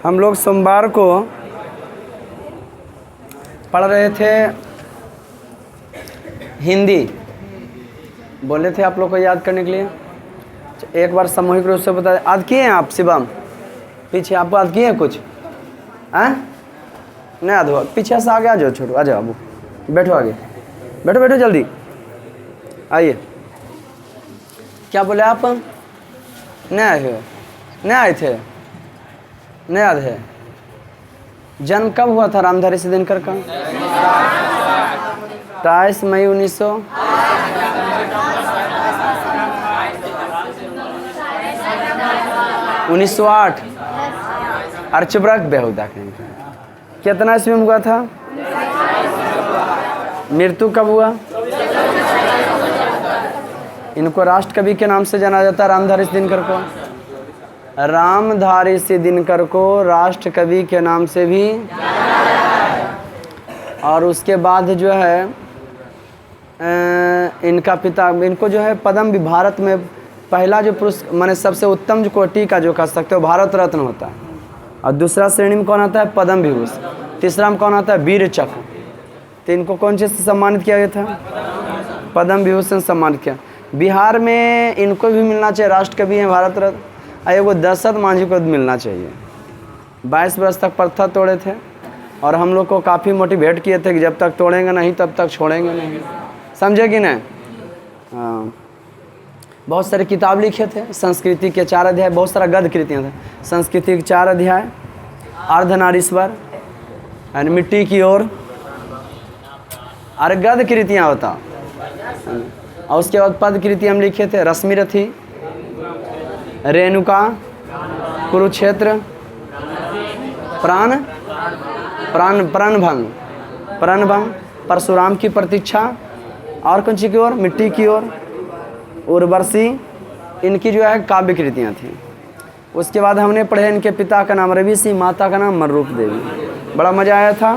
हम लोग सोमवार को पढ़ रहे थे हिंदी, बोले थे आप लोग को याद करने के लिए। एक बार सामूहिक रूप से बता, याद किए हैं आप? शिवम पीछे आप याद किए हैं कुछ? हैं नहीं याद हुआ? पीछे से आगे आ जाओ, छोटो आ जाओ, अबू बैठो, आगे बैठो, बैठो जल्दी आइए। क्या बोले आप? नहीं आए हो? नहीं आए थे? नहीं याद है? जन्म कब हुआ था रामधारी सिंह दिनकर का? 23 मई 1908 अर्चब्रक बेहुदा। कितना ईस्वी में हुआ था? मृत्यु कब हुआ? इनको राष्ट्र कवि के नाम से जाना जाता है, रामधारी सिंह दिनकर को। रामधारी सिंह दिनकर को राष्ट्र कवि के नाम से भी, और उसके बाद जो है इनका पिता, इनको जो है पद्म, भारत में पहला जो पुरस्कार माने सबसे उत्तम जो कोटि का जो कह सकते हो भारत रत्न होता है, और दूसरा श्रेणी में कौन आता है? पद्म विभूषण। तीसरा में कौन आता है? वीर चक्र। तो इनको कौन चीज़ से सम्मानित किया गया था? पद्म विभूषण सम्मानित किया। बिहार में इनको भी मिलना चाहिए, राष्ट्र कवि हैं भारत रत्न। एगो दशरथ मांझी को मिलना चाहिए। 22 वर्ष तक प्रथा तोड़े थे और हम लोग को काफ़ी मोटिवेट किए थे कि जब तक तोड़ेंगे नहीं तब तक छोड़ेंगे नहीं, समझे कि नहीं? हाँ, बहुत सारे किताब लिखे थे। संस्कृति के 4 अध्याय, बहुत सारा गद्य कृतियाँ थे। संस्कृति के 4 अध्याय, अर्धनारीश्वर, यानी मिट्टी की ओर, और गद्य कृतियाँ होता। और उसके बाद पद कृति हम लिखे थे, रश्मिरथी, रेणुका, कुरुक्षेत्र, प्रणभंग, परशुराम की प्रतीक्षा, और कौन सी की ओर? मिट्टी की ओर, उर्वशी। इनकी जो है काव्य कृतियाँ थी। उसके बाद हमने पढ़े, इनके पिता का नाम रवि सिंह, माता का नाम मरूप देवी। बड़ा मज़ा आया था,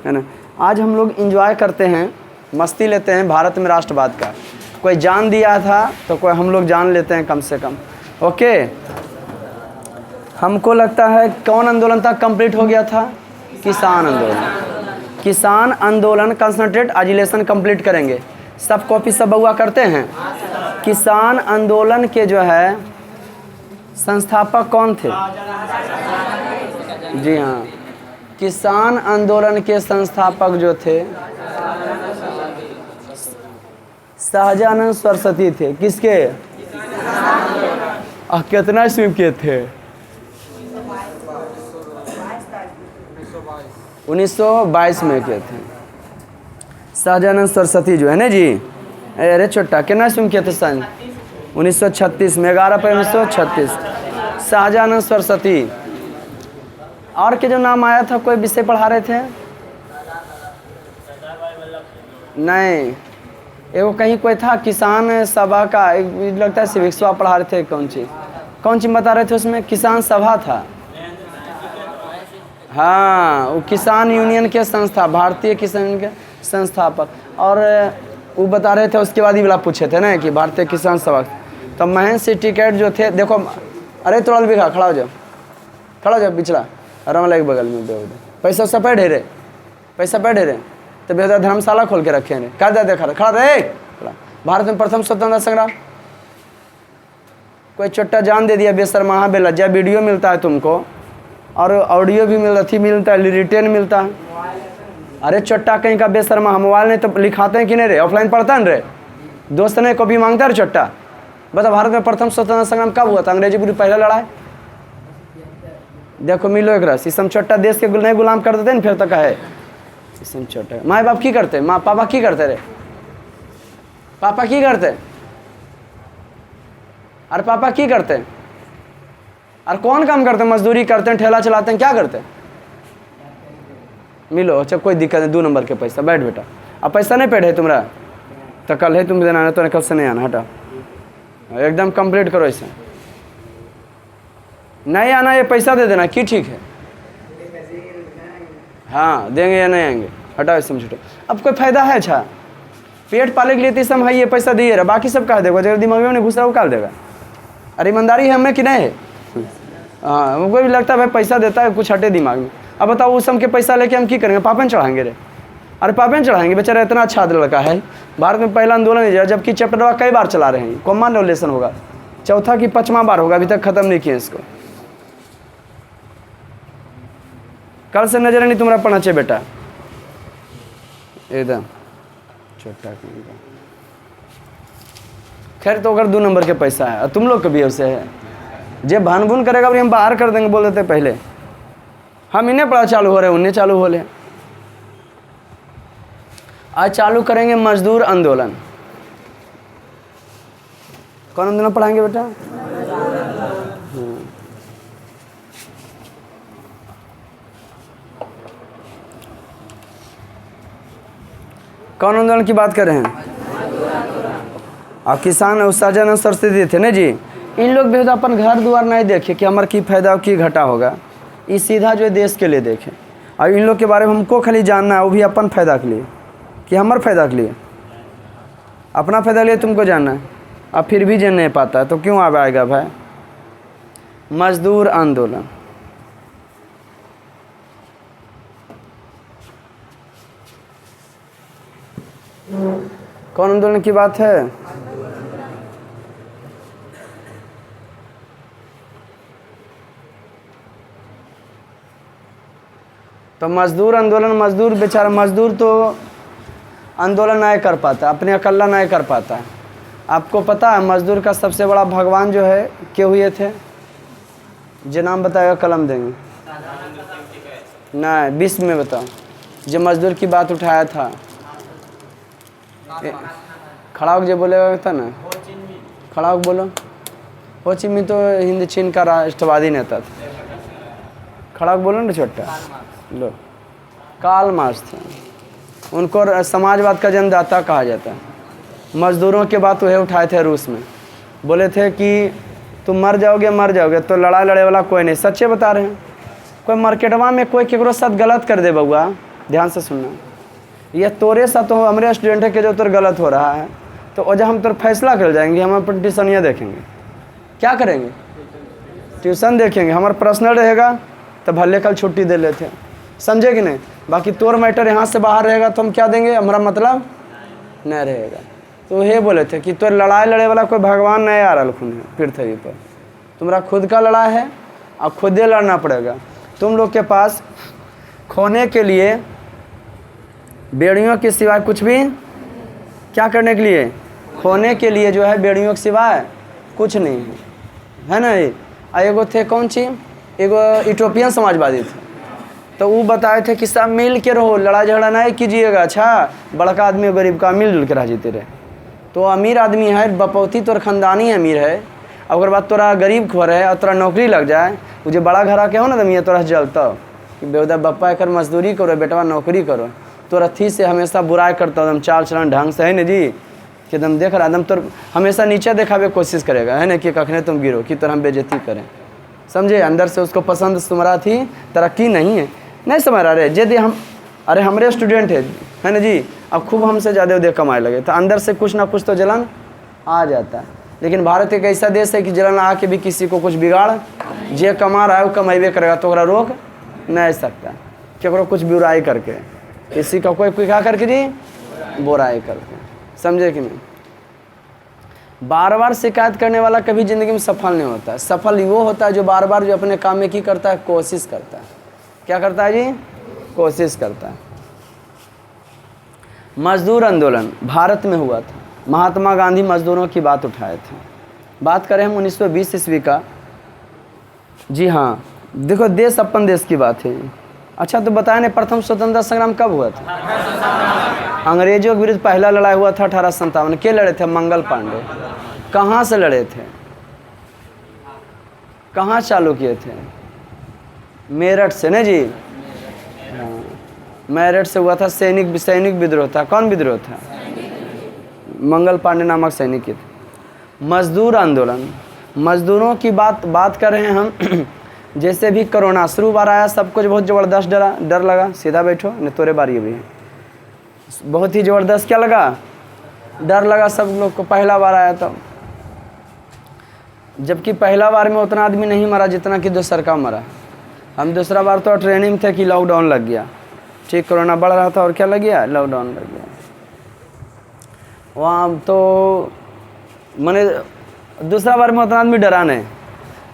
है ना? आज हम लोग इंजॉय करते हैं, मस्ती लेते हैं भारत में राष्ट्रवाद का। कोई जान दिया था तो कोई हम लोग जान लेते हैं कम से कम। ओके, हमको लगता है कौन आंदोलन तक कंप्लीट हो गया था? किसान आंदोलन। किसान आंदोलन कंसंट्रेट एजुलेशन कंप्लीट करेंगे। सब कॉपी सब बउआ करते हैं। किसान आंदोलन के जो है संस्थापक कौन थे? जी हाँ, किसान आंदोलन के संस्थापक जो थे शाहजानंद सरस्वती थे। किसके? कितना ईस्वी के थे? 1922 में के थे शाहजानंद सरस्वती जो है ना जी। अरे छोटा, कितना ईस्वी में किए थे सन? 1936 में, 11 अप्रैल 1936, शाहजानंद सरस्वती। और के जो नाम आया था, कोई विषय पढ़ा रहे थे? नहीं, एगो कहीं कोई था किसान सभा का, एक लगता है सिविक्स पढ़ा रहे थे। कौन चीज़ बता रहे थे उसमें? किसान सभा था। हाँ, वो किसान यूनियन के संस्था, भारतीय किसान यूनियन के संस्थापक। और वो बता रहे थे, उसके बाद ही वाला पूछे थे ना कि भारतीय किसान सभा। तो महेंद्र सिंह टिकैत जो थे, देखो, अरे थोड़ा भी खड़ा हो जाओ, पिछड़ा रमला के बगल में बेहुदा। पैसा सब पे ढेरे, पैसा पे ढेरे, तो बेहुदा धर्मशाला खोल के रखे हैं। क्या देखा खड़ा रहे? भारत में प्रथम स्वतंत्रता संग्राम। कोई छोटा जान दे दिया बेशर्मा, बेलज्जा। वीडियो मिलता है तुमको, और ऑडियो भी मिलता है, रिटेन मिलता है। अरे छोटा कहीं का बेशर्मा, मोबाइल नहीं तो लिखाते हैं कि नहीं रे? ऑफलाइन पढ़ता है रे? दोस्त ने कॉपी मांगता है छोटा? बता, भारत में प्रथम स्वतंत्रता संग्राम कब हुआ था? अंग्रेजी पूरी पहला लड़ाई। देखो मिलो एक रस, इसम छोटा देश के नहीं गुलाम कर देते ना, फिर तक है इसम छोटा। माँ बाप की करते? माँ पापा की करते रे? पापा की करते? अरे पापा की करते? और कौन काम करते हैं? मजदूरी करते हैं, ठेला चलाते हैं, क्या करते हैं? मिलो, अच्छा कोई दिक्कत नहीं, 2 नंबर के पैसा। बैठ बेटा, अब पैसा नहीं पेड है तुम्हारा तो कल है तुम देना, तो कल से नहीं आना। हटा, एकदम कंप्लीट करो। ऐसे नहीं आना, ये पैसा दे देना कि ठीक है? हाँ देंगे या नहीं आएंगे? हटाओ इसमें छूटो। अब कोई फायदा है? अच्छा पेट पाले के लिए तो सब है, ये पैसा दिए रहा, बाकी सब कहा देगा, जब दिमाग में घुस रहा वो काल देगा। अरे ईमानदारी है हमें कि नहीं है? हाँ, उनको भी लगता है भाई पैसा देता है कुछ हटे दिमाग में। अब बताओ उस सम के पैसा लेके हम की करेंगे, पापन चढ़ाएंगे रे? अरे पापन चढ़ाएंगे, बेचारा इतना अच्छा लड़का है, भारत में पहला आंदोलन है, जबकि चैप्टर कई बार चला रहे हैं, कॉमन रेवोल्यूशन होगा, चौथा कि 5वां बार होगा, अभी तक खत्म नहीं किए इसको। कल से नजर नहीं तुम्हारा पढ़ना चाहिए बेटा, एकदम छोटा। खैर तो अगर 2 नंबर के पैसा है और तुम लोग कभी उसे है जे भान भून करेगा और हम बाहर कर देंगे, बोल देते पहले हम इन्हें पढ़ा चालू हो रहे उन्हें चालू हो ले। आज चालू करेंगे मजदूर आंदोलन। कौन आंदोलन पढ़ाएंगे बेटा? कौन आंदोलन की बात कर रहे हैं? और किसान उत्साहजन सरस्वती थे ना जी। इन लोग भी अपन घर द्वार नहीं देखे कि हमारे की फायदा की घटा होगा, ये सीधा जो है देश के लिए देखें। और इन लोग के बारे में हमको खाली जानना है, वो भी अपन फायदा के लिए कि हमारे फायदा के लिए, अपना फायदा के लिए तुमको जानना है। अब फिर भी जान नहीं पाता तो क्यों आएगा भाई? मजदूर आंदोलन कौन आंदोलन की बात है? तो मजदूर आंदोलन, मजदूर बेचारा मजदूर तो आंदोलन नहीं कर पाता, अपने अकेला नहीं कर पाता। आपको पता है मजदूर का सबसे बड़ा भगवान जो है के हुए थे? जो नाम बताएगा कलम देंगे। नहीं, विश्व में बताओ जो मजदूर की बात उठाया था। खड़ा होकर जो बोलेगा था ना, खड़ा होकर बोलो। हो ची मिन्ह तो हिंद चीन का राष्ट्रवादी नेता था। खड़ा होकर बोलो ना छोटा लो। कार्ल मार्क्स थे, उनको समाजवाद का जन्मदाता कहा जाता है। मजदूरों के बात वह उठाए थे रूस में, बोले थे कि तुम मर जाओगे तो लड़ाई लड़े वाला कोई नहीं। सच्चे बता रहे हैं। कोई मार्केटवा में कोई केकरो साथ गलत कर दे बउआ, ध्यान से सुनना, ये तोरे साथ तो हमारे स्टूडेंट है कि जो तोर गलत हो रहा है, तो वजह हम तोर फैसला कर जाएंगे। हम अपन ट्यूशनिया देखेंगे, क्या करेंगे? ट्यूशन देखेंगे। हमारा पर्सनल रहेगा तो भले कल छुट्टी दे लेते हैं, समझे कि नहीं? बाकी तोर मैटर यहाँ से बाहर रहेगा तो हम क्या देंगे? हमारा मतलब नहीं रहेगा। तो ये बोले थे कि तो लड़ाई लड़े वाला कोई भगवान नहीं आ रहा खुद पृथ्वी पर, तुम्हारा खुद का लड़ाई है और खुद ही लड़ना पड़ेगा। तुम लोग के पास खोने के लिए बेड़ियों के सिवाय कुछ भी, क्या करने के लिए? खोने के लिए जो है बेड़ियों के सिवाय कुछ नहीं है ना। ये एगो थे कौन सी, एगो इटोपियन समाजवादी थे, तो वो बताए थे कि सब मिल के रहो, लड़ाई झगड़ा नहीं कीजिएगा। अच्छा, बड़का आदमी और गरीब का मिलजुल के रह जीते रहे। तो अमीर आदमी है, बपौती तोर खानदानी अमीर है, अगर बात तोरा गरीब खोर है और तोरा नौकरी लग जाए, वो जो बड़ा घर आके हो ना तो मैं तोरा जलता कि बेवदा बप्पा कर मजदूरी करो, बेटवा नौकरी करो। तोरा थी से हमेशा बुराई करता एकदम चाल चलन ढंग से, है ना जी, कि एकदम देख रहा एकदम तोर हमेशा नीचे दिखावे कोशिश करेगा, है ना, कि कखने तुम गिरो कि तोर हम बेइज्जती करें, समझे? अंदर से उसको पसंद तुम्हारा थी, तरक्की नहीं है, नहीं समझ रहा रे। यदि हम, अरे हमारे स्टूडेंट है ना जी, अब खूब हमसे ज़्यादा उदय कमाए लगे तो अंदर से कुछ ना कुछ तो जलन आ जाता है। लेकिन भारत एक ऐसा देश है कि जलन आके भी किसी को कुछ बिगाड़, जे कमा रहा है वो कमाइबे करेगा, तो रोक नहीं सकता केकरो कुछ बुराई करके, किसी का कोई क्या करके जी बुराई करके, समझे कि नहीं? बार बार शिकायत करने वाला कभी ज़िंदगी में सफल नहीं होता है। सफल वो होता है जो बार बार जो अपने काम में की करता है, कोशिश करता है। क्या करता है जी? कोशिश करता है। मजदूर आंदोलन भारत में हुआ था। महात्मा गांधी मजदूरों की बात उठाए थे। बात करें हम 1920 ईस्वी का, जी हाँ, देखो देश अपन देश की बात है। अच्छा तो बताए नहीं प्रथम स्वतंत्रता संग्राम कब हुआ था? अंग्रेजों के विरुद्ध पहला लड़ाई हुआ था 1857। के लड़े थे? मंगल पांडे। कहाँ से लड़े थे? कहाँ चालू किए थे? मेरठ से ना जी, हाँ, मेरठ से हुआ था। सैनिक विद्रोह था। कौन विद्रोह था? मंगल पांडे नामक सैनिक थे। मजदूर आंदोलन, मजदूरों की बात कर रहे हैं हम। जैसे भी कोरोना शुरू बार आया, सब कुछ बहुत ज़बरदस्त डर लगा। सीधा बैठो, नहीं तोरे बारी अभी है। बहुत ही ज़बरदस्त क्या लगा? डर लगा सब लोग को, पहला बार आया तो। जबकि पहला बार में उतना आदमी नहीं मरा जितना कि दूसरा का मरा। हम दूसरा बार तो ट्रेनिंग थे कि लॉकडाउन लग गया, ठीक, कोरोना बढ़ रहा था और क्या लग गया, लॉकडाउन लग गया। वहाँ तो मैंने दूसरा बार में उतना आदमी डरा नहीं।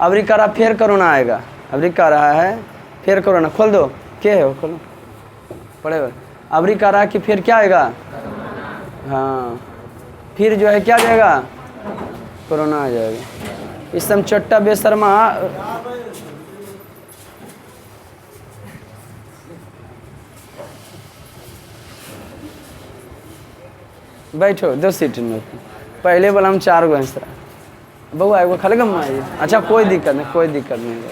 अबरी कह रहा फिर कोरोना आएगा, अबरी कह रहा है फिर कोरोना, खोल दो क्या है वो, खोलो पड़ेगा। अबरी कह रहा है कि फिर क्या आएगा, हाँ फिर जो है क्या जाएगा, कोरोना आ जाएगा। इस समय चट्टा बेशर्मा बैठो 2 सीट में, पहले वाला हम 4 गो हैं सर, बउआ एगो खाली कम आइए। अच्छा कोई दिक्कत नहीं, कोई दिक्कत नहीं,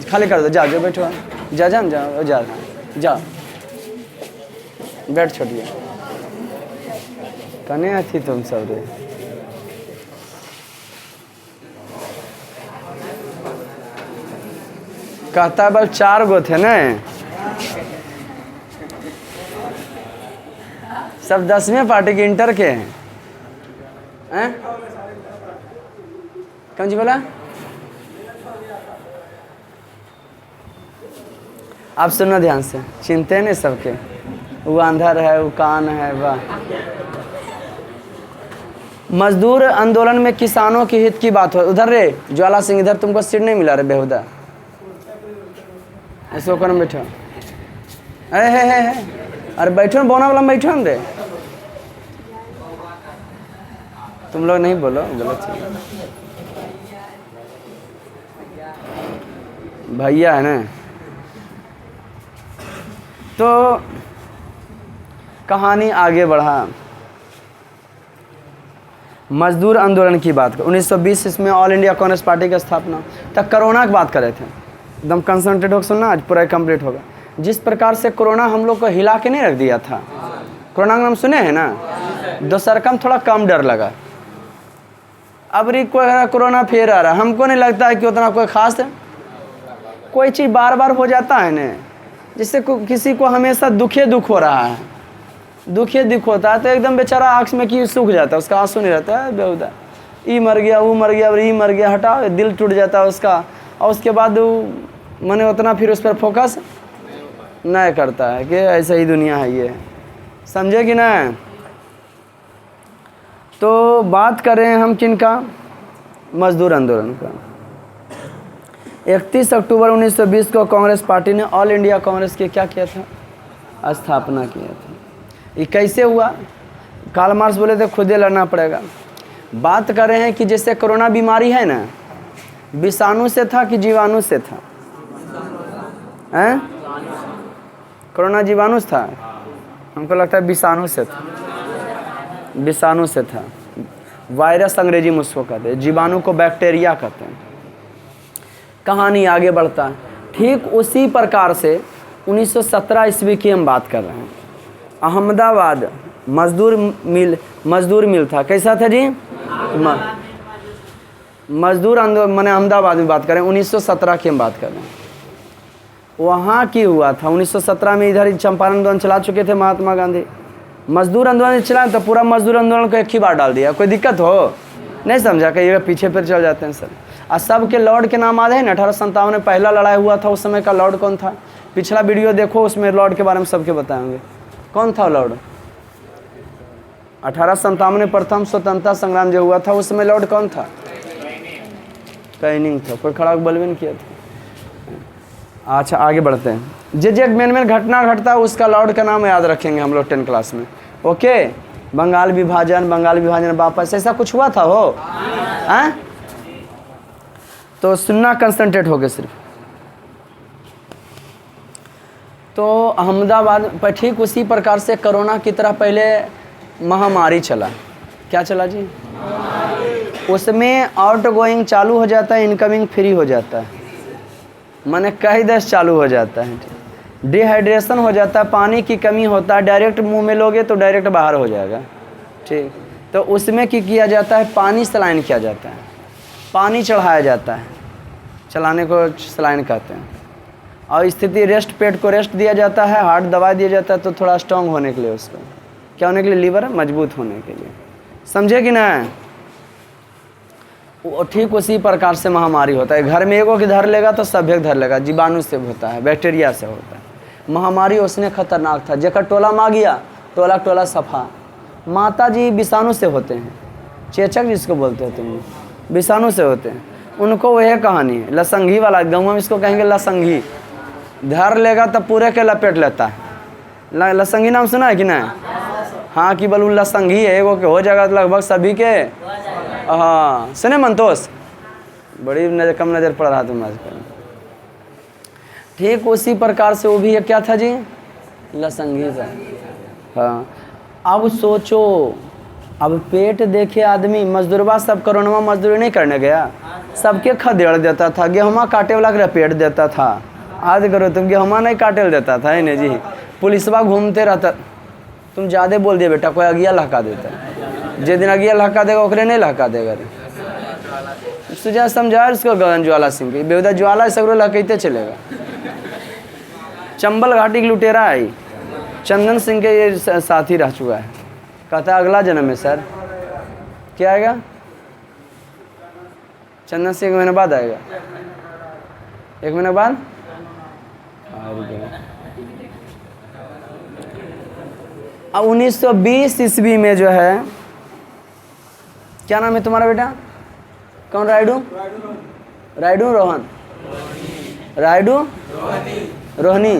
खाली कर दो, जा जो बैठो, जा जा जा जा जा बैठ छोड़िए। कने अथी तुम सब रे, कहता बस 4 गो थे ना, सब 10वीं पार्टी के इंटर के हैं। कौन जी बोला, आप सुनो ध्यान से, चिंते नहीं सबके, वो अंधर है, वो कान है, वाह। मजदूर आंदोलन में किसानों के हित की बात हो, उधर रे ज्वाला सिंह, इधर तुमको सीट नहीं मिला रे बेहुदा, ऐसे कौन बैठो, अरे बैठो ना, बोना वाला बैठो ना रे, तुम लोग नहीं बोलो, गलत चीज, भैया है ना। तो कहानी आगे बढ़ा, मजदूर आंदोलन की बात कर, 1920 इसमें ऑल इंडिया कांग्रेस पार्टी की स्थापना, तब कोरोना की बात कर रहे थे, एकदम कंसंट्रेट होकर सुनना, आज पूरा कंप्लीट होगा। जिस प्रकार से कोरोना हम लोग को हिला के नहीं रख दिया था, कोरोना का नाम सुने हैं ना, दूसरा कम थोड़ा कम डर लगा। अब री कोई कोरोना फिर आ रहा, हमको नहीं लगता है कि उतना कोई खास है, कोई चीज़ बार बार हो जाता है ना, जिससे किसी को हमेशा दुख हो रहा है, दुख होता है तो एकदम बेचारा आँख में कि सूख जाता है, उसका आंसू नहीं रहता है, बेहुदा ई मर गया, वो मर गया, और ई मर गया, हटाओ, दिल टूट जाता है उसका, और उसके बाद मैंने उतना फिर उस पर फोकस नहीं करता है कि ऐसा ही दुनिया है ये, समझे कि ना। तो बात करें हम किन का, मजदूर आंदोलन का। 31 अक्टूबर 1920 को कांग्रेस पार्टी ने ऑल इंडिया कांग्रेस के क्या किया था, स्थापना किया था। ये कैसे हुआ, कार्ल मार्क्स बोले थे खुदे लड़ना पड़ेगा। बात कर रहे हैं कि जैसे कोरोना बीमारी है ना, विषाणु से था कि जीवाणु से था, हैं? कोरोना जीवाणु से था, हमको लगता है विषाणु से था, विषाणु से था, वायरस अंग्रेजी में उसको कहते हैं, जीवाणु को बैक्टीरिया कहते हैं। कहानी आगे बढ़ता है, ठीक उसी प्रकार से 1917 ईस्वी की हम बात कर रहे हैं। अहमदाबाद मजदूर मिल था, कैसा था जी, मजदूर आंदोलन, मैंने अहमदाबाद में बात करें, 1917 की हम बात कर रहे हैं। वहाँ की हुआ था 1917 में, इधर चंपारण आंदोलन चला चुके थे महात्मा गांधी, मजदूर आंदोलन चला तो पूरा मजदूर आंदोलन को एक ही बार डाल दिया। कोई दिक्कत हो नहीं, समझा, कहिएगा पीछे फिर चल जाते हैं सर। और सब के लॉर्ड के नाम आते हैं ना, 1857 में पहला लड़ाई हुआ था, उस समय का लॉर्ड कौन था, पिछला वीडियो देखो, उसमें लॉर्ड के बारे में सबके बताएंगे कौन था लॉर्ड। 1857 में प्रथम स्वतंत्रता संग्राम जो हुआ था, उस समय लॉर्ड कौन था, कैनिंग था, कोई खड़ा बलवे नहीं किया था। अच्छा आगे बढ़ते हैं, जे मेन घटना घटता है उसका लॉर्ड का नाम याद रखेंगे हम लोग 10 क्लास में, ओके। बंगाल विभाजन वापस, ऐसा कुछ हुआ था हो, हैं? तो सुनना, कंसंट्रेट हो गए सिर्फ। तो अहमदाबाद पर ठीक उसी प्रकार से कोरोना की तरह पहले महामारी चला, क्या चला जी, उसमें आउट गोइंग चालू हो जाता है, इनकमिंग फ्री हो जाता है, माने कई दस चालू हो जाता है, डिहाइड्रेशन हो जाता है, पानी की कमी होता है, डायरेक्ट मुंह में लोगे तो डायरेक्ट बाहर हो जाएगा, ठीक। तो उसमें क्या किया जाता है, पानी सलाइन किया जाता है, पानी चढ़ाया जाता है, चलाने को सलाइन कहते हैं। और स्थिति रेस्ट, पेट को रेस्ट दिया जाता है, हार्ट दवा दिया जाता है, तो थोड़ा स्ट्रॉन्ग होने के लिए, उसको क्या होने के लिए, लीवर मजबूत होने के लिए, समझे कि ना। वो ठीक उसी प्रकार से महामारी होता है। घर में एगो के धर लेगा तो सभ्य धर लेगा, जीवाणु से होता है, बैक्टीरिया से होता है। महामारी उसने खतरनाक था, जेकर टोला मा गया टोला टोला सफा। माता जी विषाणु से होते हैं, चेचक जिसको बोलते होते हैं, विषाणु से होते हैं। उनको वह कहानी है, लसंगी वाला, गाँव में इसको कहेंगे लसंगी। धर लेगा तब पूरे के लपेट लेता है। लसंगी नाम सुना है कि नहीं? हाँ, कि बोलूँ लसंगी है, एगो के हो जाएगा लगभग सभी के। हाँ सुने मंतोष, बड़ी नजर कम नज़र पड़ रहा तुम आजकल। ठीक उसी प्रकार से वो भी है, क्या था जी? लसंगी था। हाँ, अब सोचो, अब पेट देखे आदमी, मजदूरवा सब कोरोना मजदूरी नहीं करने गया, सबके खदेड़ देता था, गेहूँ काटे वाला के लपेट देता था। आज करो तुम, गेहूँ नहीं काटे देता था, है ना जी? पुलिसवा घूमते रहता। तुम ज़्यादा बोल दिए बेटा, कोई अगिया लहका देता है। जे दिन अगिया लहका देगा ओकरे नहीं लहका देगा। सुझा समझा उसको गगन ज्वाला सिंह की बेहुदा ज्वाला सगरो लहकते चलेगा। चंबल घाटी की लुटेरा आई, चंदन सिंह के ये साथी रह चुका है। कहता है अगला जन्म में सर क्या आएगा? चंदन सिंह 1 महीने बाद आएगा, 1 महीने बाद। अब 1920 ईस्वी में जो है, क्या नाम है तुम्हारा बेटा? कौन? रायडू? रायडू रोहन? रायडू रोहनी?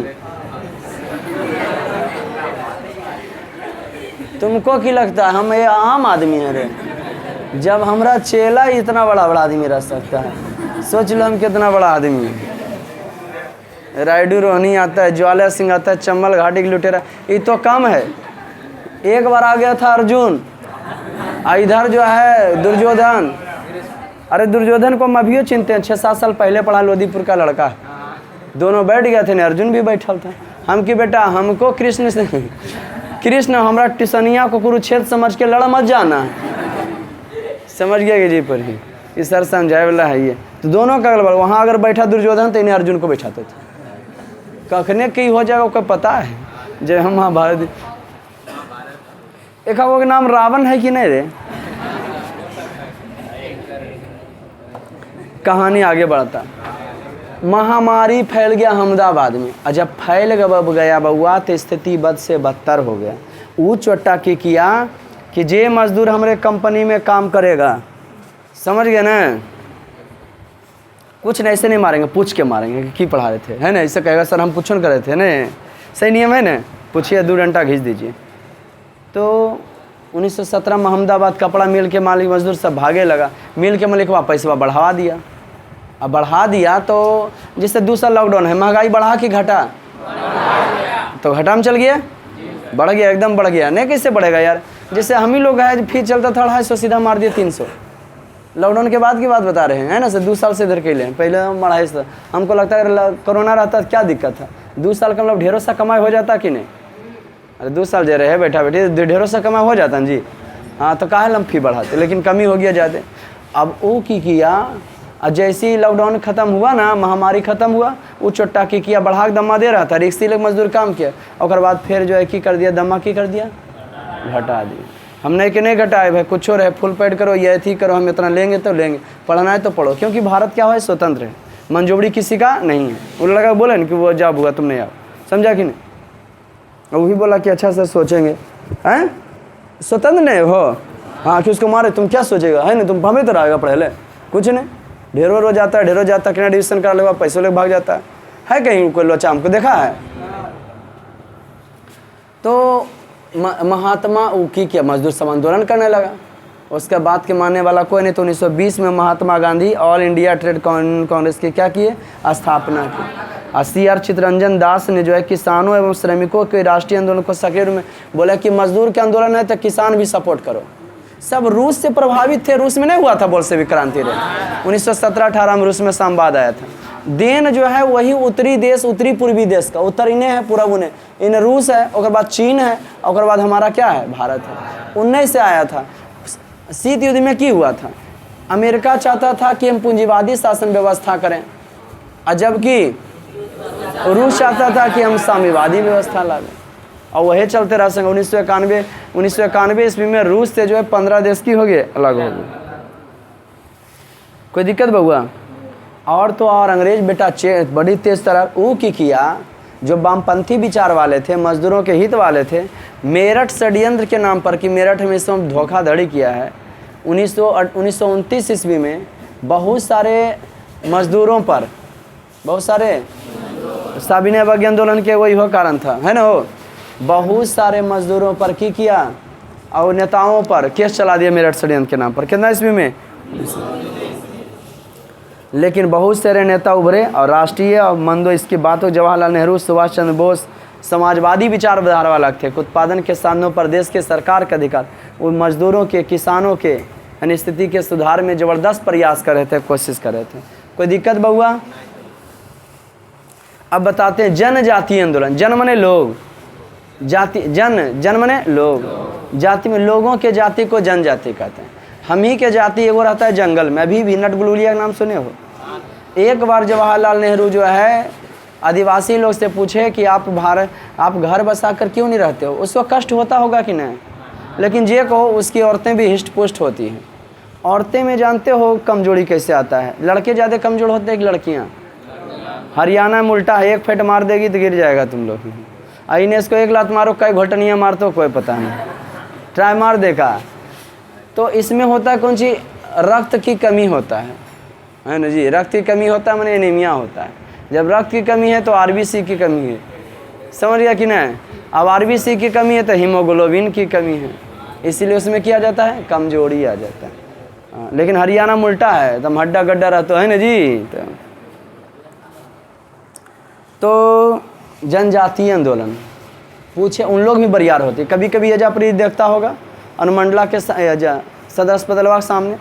तुमको की लगता है हम ये आम आदमी हैं रे? जब हमारा चेला इतना बड़ा बड़ा आदमी रह सकता है, सोच लो हम कितना बड़ा आदमी है। रायडू रोहनी आता है, ज्वाला सिंह आता है, चंबल घाटी की लुटेरा, ये तो कम है। एक बार आ गया था अर्जुन, इधर जो है दुर्योधन। अरे दुर्योधन को हम अभी चिनते हैं, 6-7 साल पहले पढ़ा, लोदीपुर का लड़का। दोनों बैठ गए थे ना, अर्जुन भी बैठल था। हम कि बेटा हमको कृष्ण से कृष्ण हमारा टिसनिया को कुरुक्षेत्र समझ के लड़ा मत जाना, समझ गया कि जी पर ही इस सर समझाए वाला है ये। तो दोनों का गड़बड़, वहाँ अगर बैठा दुर्योधन तो इन्हें अर्जुन को बैठाते थे। कखने की हो जाएगा कोई पता है? जय हम महाभारत। एक वो के नाम रावण है कि नहीं रे? कहानी आगे बढ़ता। महामारी फैल गया अहमदाबाद में, और जब फैल गया बउआ तो स्थिति बद से बदतर हो गया। वो चोट्टा की किया कि जे मजदूर हमारे कंपनी में काम करेगा, समझ गए ना, कुछ नहीं, ऐसे नहीं मारेंगे, पूछ के मारेंगे कि की पढ़ा रहे थे, है ना? ऐसे कहेगा सर हम पूछन कर रहे थे ना, सही नियम है ना, पूछिए 2 डंडा घींच दीजिए। तो 1917 में अहमदाबाद कपड़ा मिल के मालिक मजदूर सब भागे लगा। मिल के मालिक वहाँ पैसा बढ़ा दिया। अब बढ़ा दिया तो जिससे 2 साल लॉकडाउन है, महंगाई बढ़ा कि घटा? तो घटा में चल गया, बढ़ गया, एकदम बढ़ गया। नहीं कैसे बढ़ेगा यार? जैसे हम ही लोग हैं, फीस चलता था 250, सीधा मार दिया 300। लॉकडाउन के बाद की बात बता रहे हैं ना सर, 2 साल से इधर के लिए, पहले हम 250। हमको लगता है कोरोना रहता तो क्या दिक्कत था? 2 साल का मतलब ढेरों सा कमाई हो जाता कि नहीं? अरे 2 साल जे रहे बैठा बैठे ढेरों सा कमाई हो जाता जी। हाँ, तो काहे हम फी बढ़ाते, लेकिन कमी हो गया ज़्यादा। अब वो की किया, जैसे ही लॉकडाउन ख़त्म हुआ ना, महामारी ख़त्म हुआ, वो चोट्टा की किया बढ़ा के दमा दे रहा था, रिक्सी लोग मजदूर काम किया, और बाद फिर जो है की कर दिया, दमा की कर दिया, घटा दिया। हमने कि नहीं घटाए भाई, कुछ रहे फुल पेड करो, ये थी करो, हम इतना लेंगे तो लेंगे, पढ़ना है तो पढ़ो, क्योंकि भारत क्या है, स्वतंत्र है, मंजूरी किसी का नहीं है। वो लड़का बोले ना कि वो जॉब हुआ तुम नहीं आओ, समझा कि नहीं? वो भी बोला कि अच्छा सर सोचेंगे, हैं स्वतंत्र नहीं हो, हाँ कि उसको मारे तुम क्या सोचेगा, है ना? तुम हमें तो रहेगा पढ़े ले, कुछ नहीं, ढेरों रोज आता है, ढेरों जाता है, कितना डिवीजन करा लेगा, पैसों लेकर भाग जाता है कहीं कोई लोचा हमको देखा है? तो महात्मा की क्या मजदूर सब आंदोलन करने लगा, उसके बाद के मानने वाला कोई नहीं। तो 1920 में Mahatma Gandhi all India trade congress की क्या किए, स्थापना की। CR चित्तरंजन दास ने जो है किसानों एवं श्रमिकों के राष्ट्रीय आंदोलन को सक्रिय रूप में बोला कि मजदूर के आंदोलन है तो किसान भी सपोर्ट करो। सब रूस से प्रभावित थे, रूस में नहीं हुआ था बोल्शेविक क्रांति रे, 1917-18 में रूस में सामवाद आया था। देन जो है वही उत्तरी देश, उत्तरी पूर्वी देश का, उत्तर इन्हें है, पूर्व उन्हें, इन रूस है, और बाद चीन है, और बाद हमारा क्या है, भारत है। 19 से आया था। शीत युद्ध में क्या हुआ था, अमेरिका चाहता था कि हम पूंजीवादी शासन व्यवस्था करें, और जबकि रूस चाहता था कि हम साम्यवादी व्यवस्था लाएं, और वही चलते रह संग। 1991 ईस्वी में रूस से जो है 15 देश की हो गए अलग हो गए। कोई दिक्कत बउआ? और तो और अंग्रेज बेटा बड़ी तेज तरह वो की किया, जो वामपंथी विचार वाले थे, मजदूरों के हित वाले थे, मेरठ षड्यंत्र के नाम पर कि मेरठ में इस समय धोखाधड़ी किया है। 1929 ईस्वी में बहुत सारे मजदूरों पर, बहुत सारे साबिने अवज्ञा आंदोलन के वही हो कारण था, है ना, हो बहुत सारे मजदूरों पर की किया और नेताओं पर केस चला दिया मेरठ षड्यंत्र के नाम पर। कितना ईस्वी में? लेकिन बहुत सारे नेता उभरे और राष्ट्रीय और मंदो इसकी बात हो, जवाहरलाल नेहरू, सुभाष चंद्र बोस समाजवादी विचारधारा वाला थे। उत्पादन के साधनों पर देश के सरकार का अधिकार, वो मजदूरों के, किसानों के यानी स्थिति के सुधार में ज़बरदस्त प्रयास कर रहे थे, कोशिश कर रहे थे। कोई दिक्कत बउआ? अब बताते हैं जनजातीय आंदोलन। जन मने लोग, जाति, जन मने लोग, जाति में लोगों के जाति को जनजाति कहते हैं। हम ही के जाति एगो रहता है जंगल में। अभी भी नटगुलुलिया का नाम सुने हो? एक बार जवाहरलाल नेहरू जो है आदिवासी लोग से पूछे कि आप घर बसा कर क्यों नहीं रहते हो? उसको कष्ट होता होगा कि नहीं, लेकिन जे कहो उसकी औरतें भी हिष्ट पुष्ट होती हैं। औरतें में जानते हो कमजोरी कैसे आता है? लड़के ज़्यादा कमजोर होते हैं कि लड़कियाँ? हरियाणा में उल्टा है, एक फेट मार देगी तो गिर जाएगा तुम लोग। आईने इसको एक लात मारो, कई घोटनियाँ मार तो कोई पता नहीं, ट्राई मार देगा। तो इसमें होता है कौन सी? रक्त की कमी होता है ना जी। रक्त की कमी होता है, माने एनीमिया होता है। जब रक्त की कमी है तो आरबीसी की कमी है, समझ गया कि नहीं? अब आरबीसी की कमी है तो हीमोग्लोबिन की कमी है, इसीलिए उसमें किया जाता है, कमजोरी आ जाता है। लेकिन हरियाणा में उल्टा है, एकदम हड्डा गड्ढा रहता है ना जी। तो जनजातीय आंदोलन पूछे, उन लोग भी बरियार होते। कभी कभी एजाप्री देखता होगा अनुमंडला के सदर अस्पताल के सामने,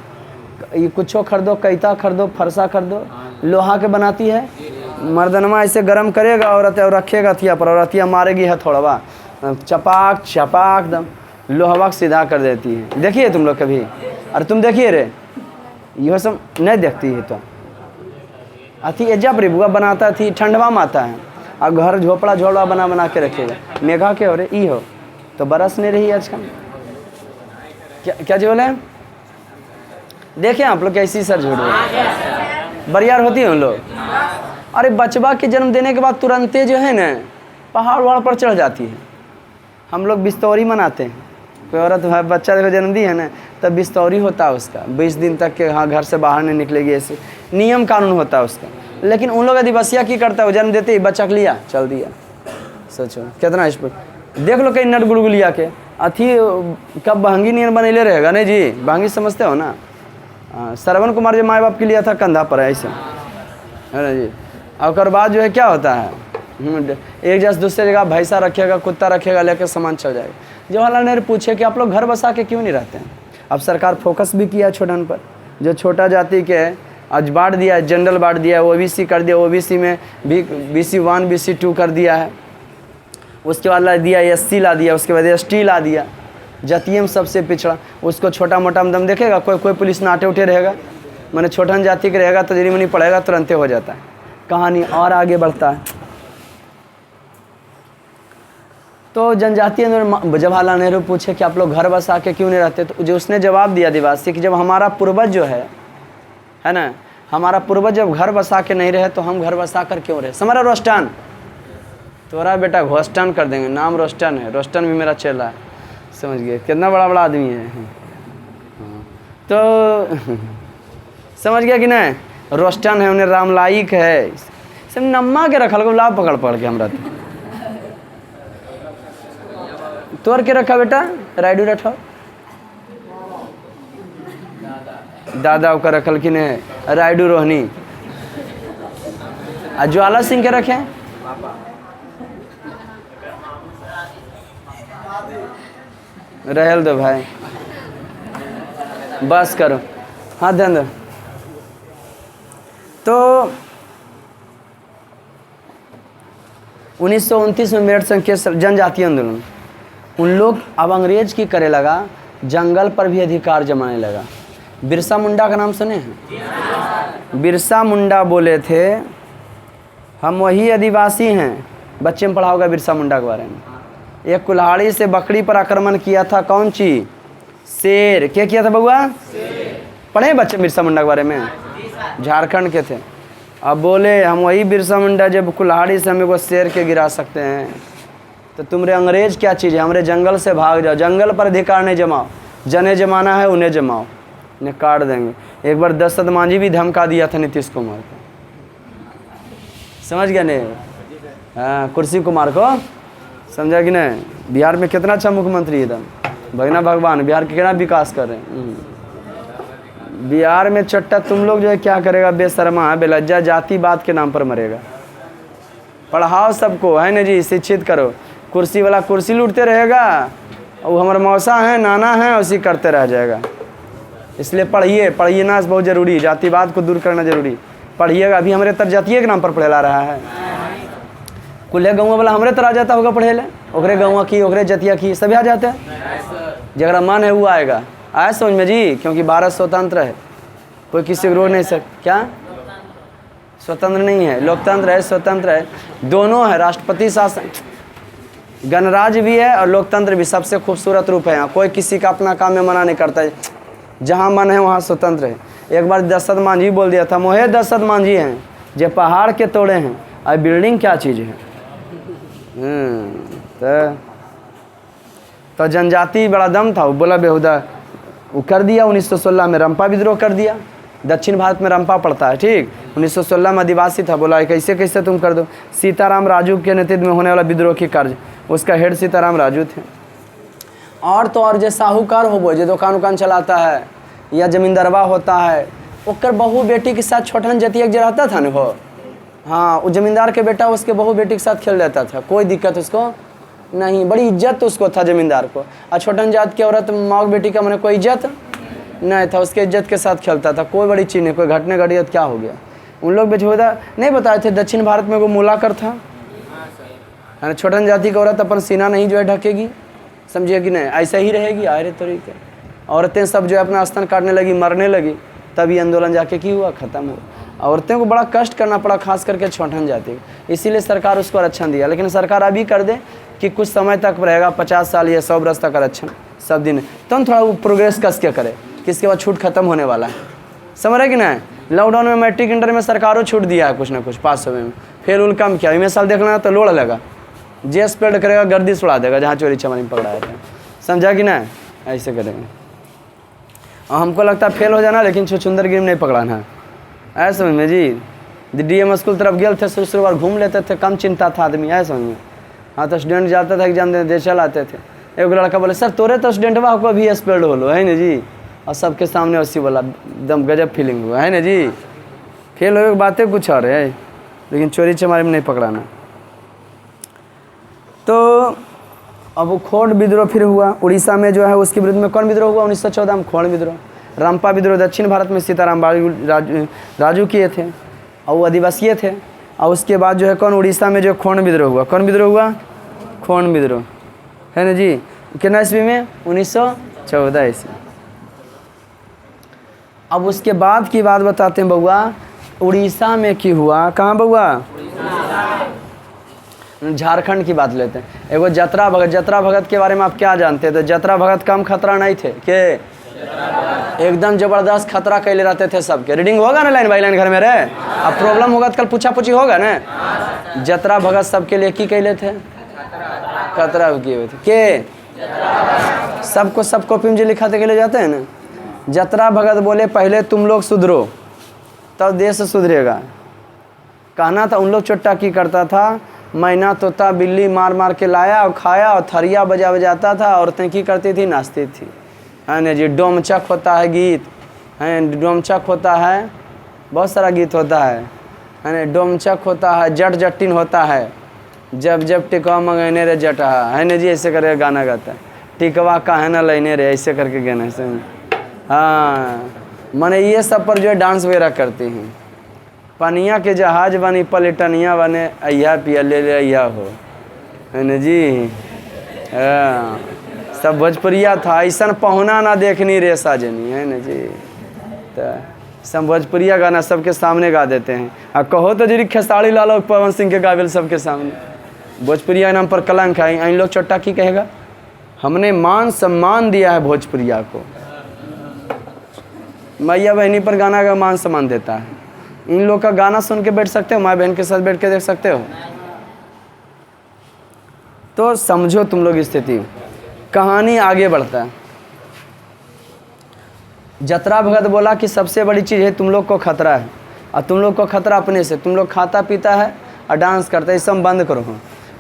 ये कुछो खरीदो, कैता खरीदो, फरसा खरीदो, लोहा के बनाती है, मर्दनमा ऐसे गरम करेगा और रखेगा हथिया पर, और हथिया मारेगी हथौड़वा, चपाक चपाक दम लोहवा सीधा कर देती है। देखिए तुम लोग कभी? अरे तुम देखिए रे, यह सब नहीं देखती है तो अथी एजाप्री बुआ बनाता थी, ठंडवा में आता है और घर झोपड़ा झोपड़ा बना के रखेगा। मेघा के हो रे ई हो तो बरस नहीं रही आजकल। क्या जी बोले? देखें आप लोग कैसी सर झूठ बरियार होती है उन लोग। अरे बचवा के जन्म देने के बाद तुरंते जो है ना पहाड़ वहाड़ पर चढ़ जाती है। हम लोग बिस्तौरी मनाते हैं, कोई औरत बच्चा देखो जन्म दी है ना तब बिस्तौरी होता है उसका, 20 दिन तक के हाँ घर से बाहर नहीं निकलेगी, ऐसे नियम कानून होता है उसका। लेकिन उन लोग आदिवासिया की करता है, वो जन्म देते ही बच्चा के लिया चल दिया। सोचो कितना इस पर देख लो कहीं नट गुलगुलिया के अथी कब बहंगी नियन बनेले रहेगा नहीं जी। बहंगी समझते हो ना? श्रवण कुमार जो माँ बाप के लिया था कंधा पर ऐसे, है ना जी। और बाद जो है क्या होता है, एक जैसे दूसरे जगह भैंसा रखेगा, कुत्ता रखेगा, लेकर सामान चल जाएगा। जवाहरलाल नेहरू पूछे कि आप लोग घर बसा के क्यों नहीं रहते हैं? अब सरकार फोकस भी किया छोटन पर, जो छोटा जाति के आज बांट दिया है, जनरल बांट दिया है, ओबीसी कर दिया, ओबीसी में भी BC 1 BC 2 कर दिया है। उसके बाद ला दिया SC ला दिया, उसके बाद ST ला दिया, जातीय में सबसे पिछड़ा। उसको छोटा मोटा में दम देखेगा, कोई पुलिस नाटे उठे रहेगा, मैंने छोटन जाति के रहेगा तो जरिमनी पड़ेगा, तुरंते हो जाता है। कहानी और आगे बढ़ता है। तो जनजातीय आंदोलन जवाहरलाल नेहरू पूछे कि आप लोग घर बसा के क्यों नहीं रहते? तो जो उसने जवाब दिया आदिवासी कि जब हमारा पूर्वज जो है ना, हमारा पूर्वज जब घर बसा के नहीं रहे तो हम घर बसा कर क्यों रहे? समझ रोस्टन तोरा बेटा घोस्टन कर देंगे, नाम रोस्टन है, रोस्टन भी मेरा चेला है, समझ गए? कितना बड़ा बड़ा आदमी है। तो समझ गया कि नहीं? रोस्टन है, उन्हें रामलाइक है, सब नम्मा के रखल को लाभ पकड़ के हमरा तोड़ के रखा बेटा। राइडू रखा दादा का रखल कि नहीं? राइडू रोहनी आ ज्वाला सिंह के रखे रहल दो भाई, बस करो। हाँ ध्यान दो। तो 1929 में मेरठ संघ के जनजातीय आंदोलन, उन लोग अब अंग्रेज की करे लगा, जंगल पर भी अधिकार जमाने लगा। बिरसा मुंडा का नाम सुने हैं? बिरसा मुंडा बोले थे हम वही आदिवासी हैं। बच्चे में पढ़ा होगा बिरसा मुंडा के बारे में। एक कुल्हाड़ी से बकरी पर आक्रमण किया था, कौन चीज? शेर। क्या किया था बउआ? पढ़े बच्चे बिरसा मुंडा के बारे में? झारखंड के थे। अब बोले हम वही बिरसा मुंडा जब कुल्हाड़ी से हमें को शेर के गिरा सकते हैं, तो तुमरे अंग्रेज क्या चीज़ है, हमारे जंगल से भाग जाओ, जंगल पर अधिकार नहीं जमाओ, जने जमाना है उन्हें जमाओ, इन्हें काट देंगे। एक बार दशरथ मांझी भी धमका दिया था नीतीश कुमार को, समझ गया नहीं? हाँ, कुर्सी कुमार को समझा कि नहीं? बिहार में कितना अच्छा मुख्यमंत्री एकदम भगना भगवान, बिहार के कितना विकास कर रहे हैं। बिहार में चट्टा तुम लोग जो है क्या करेगा, बेशर्मा है, बेलज्जा, जातिवाद के नाम पर मरेगा। पढ़ाओ सबको, है ना जी, शिक्षित करो। कुर्सी वाला कुर्सी लूटते रहेगा, वो हमारा मौसा है, नाना है, उसी करते रह जाएगा। इसलिए पढ़िए, पढ़िए ना बहुत ज़रूरी, जातिवाद को दूर करना जरूरी। पढ़िएगा। अभी हमारे तर जातीय के नाम पर पढ़ेला रहा है, कुल्हे गाँव वाला हमारे तरह आ जाता होगा पढ़े ले, ओकरे गाँव की, ओकरे जतिया की, सभी आ जाते हैं। जगरा मन है वो आएगा। आया समझ में जी? क्योंकि भारत स्वतंत्र है, कोई किसी को रोक नहीं सकता। क्या स्वतंत्र नहीं है? लोकतंत्र है, स्वतंत्र है, दोनों है। राष्ट्रपति शासन, गणराज्य भी है और लोकतंत्र भी। सबसे खूबसूरत रूप है यहाँ, कोई किसी का अपना काम में मना नहीं करता है, जहाँ मन है वहाँ स्वतंत्र है। एक बार दशरथ मांझी बोल दिया था, मोहे दशरथ मांझी हैं जो पहाड़ के तोड़े हैं, और बिल्डिंग क्या चीज़ है। तो जनजाति बड़ा दम था, वो बोला बेहुदा, वो कर दिया। 1916 में रंपा विद्रोह कर दिया। दक्षिण भारत में रंपा पड़ता है, ठीक। 1916 में आदिवासी था, बोला कैसे कैसे तुम कर दो। सीताराम राजू के नेतृत्व में होने वाला विद्रोह की कार्य, उसका हेड सीताराम राजू थे। और तो और जो साहूकार हो, वो जो दुकान उकान चलाता है या जमींदारवा होता है, ओकर बहू बेटी के साथ छोटन जतिया जो रहता था ना वो, हाँ, वो जमींदार के बेटा उसके बहू बेटी के साथ खेल रहता था, कोई दिक्कत उसको नहीं, बड़ी इज्जत उसको था जमींदार को। और छोटन जात की औरत माँ बेटी का मैंने कोई इज्जत नहीं था, उसके इज्जत के साथ खेलता था, कोई बड़ी चीज़ नहीं, कोई घटने घटियत क्या हो गया। उन लोग बेचोदा नहीं बताए थे, दक्षिण भारत में वो मुलाकर था, छोटन जाति की औरत अपन सीना नहीं जो है ढकेगी, समझिए कि नहीं, ऐसा ही रहेगी। आए तरीके औरतें सब जो है अपना स्तन काटने लगी, मरने लगी, तभी आंदोलन जाके की हुआ, ख़त्म हुआ। औरतें को बड़ा कष्ट करना पड़ा, खास करके छोटन जाति, इसीलिए सरकार उसको आरक्षण दिया। लेकिन सरकार अभी कर दे कि कुछ समय तक रहेगा, 50 साल या 100 वर्ष तक आरक्षण सब दिन, तो हम थोड़ा वो प्रोग्रेस कस के करे, किसके बाद छूट खत्म होने वाला है, समझ रहे कि नहीं। लॉकडाउन में मैट्रिक इंटर में सरकारों छूट दिया है कुछ ना कुछ 500 में, फिर उल कम किया। इमें साल देखना तो लोड़ लगा, जे स्प्रेड करेगा गर्दी उड़ा देगा, जहाँ चोरी चमारी में पकड़ाया था, समझा कि नहीं, ऐसे करेंगे। और हमको लगता है फेल हो जाना, लेकिन छुछुंदर गिरी में नहीं पकड़ाना है, ऐसा समझ में जी। डीएम स्कूल तरफ गए थे, शुरू बार घूम लेते थे, कम चिंता था आदमी, ऐसा समझ में। हाँ, तो स्टूडेंट जाता था एग्जाम देने, चल आते थे। एक लड़का बोले, सर तोरे तो स्टूडेंट बा को भी स्प्रेड हो लो, है ना जी। और सबके सामने उसी बोला, एकदम गजब फीलिंग हुआ, है ना जी। फेल हो बातें कुछ और है, लेकिन चोरी चमारी में नहीं पकड़ाना। तो अब वो खोड़ विद्रोह फिर हुआ उड़ीसा में जो है, उसके विरुद्ध में कौन विद्रोह हुआ? 1914 में खोड़ विद्रोह। रंपा विद्रोह दक्षिण भारत में सीताराम राजू किए थे, और वो आदिवासी थे। और उसके बाद जो है कौन, उड़ीसा में जो खोड़ विद्रोह हुआ। कौन विद्रोह हुआ? खोड़ विद्रोह, है ना जी। कितना ईस्वी में? 1914 ईस्वी। अब उसके बाद की बात बताते हैं बउआ, उड़ीसा में की हुआ। कहाँ बउआ? झारखंड की बात लेते हैं। एगो जतरा भगत, जतरा भगत के बारे में आप क्या जानते हैं? तो जतरा भगत कम खतरा नहीं थे, के एकदम जबरदस्त खतरा कैले रहते थे सबके। रीडिंग होगा ना लाइन बाई लाइन घर में रहे, अब प्रॉब्लम होगा तो कल पूछा पूछी होगा ना। जतरा भगत सबके लिए की कैले थे? खतरा किए हुए थे के सबको, सब कॉपी में जो लिखा के ले जाते हैं ना। जतरा भगत बोले पहले तुम लोग सुधरो तब देश सुधरेगा। कहना था उन लोग चोट्टा की करता था, मैना तोता बिल्ली मार मार के लाया और खाया, और थरिया बजा बजाता था। औरतें की करती थी? नाचती थी, है ना जी। डोमचक होता है गीत, है डोमचक होता है, बहुत सारा गीत होता है ना। डोमचक होता है, जट जटिन होता है, जब जब टिकवा मंगैने रे जटा, है ना जी, ऐसे करके गाना गाता है। टिकवा काहे ना लेने रे, ऐसे करके गाना है। हाँ, माने ये सब पर जो है डांस वगैरह करती हैं। पनिया के जहाज बनी पलटनिया बने, अय्या पिया ले ले अय्या हो, है ना जी। हाँ, सब भोजपुरिया था। ऐसा पहुना ना देखनी रे साजनी, है ना जी। तो सब भोजपुरिया गाना सबके सामने गा देते हैं। और कहो तो जरी खेसारी लाल और पवन सिंह के गावेल सबके सामने। भोजपुरिया नाम पर कलंक है। इन लोग चोट्टा की कहेगा, हमने मान सम्मान दिया है भोजपुरिया को। मैया बहनी पर गाना का मान सम्मान देता है। इन लोग का गाना सुन के बैठ सकते हो, माँ बहन के साथ बैठ के देख सकते हो। तो समझो तुम लोग स्थिति, कहानी आगे बढ़ता है। जतरा भगत बोला कि सबसे बड़ी चीज़ है तुम लोग को खतरा है, और तुम लोग को खतरा अपने से, तुम लोग खाता पीता है और डांस करता है, ये सब बंद करो।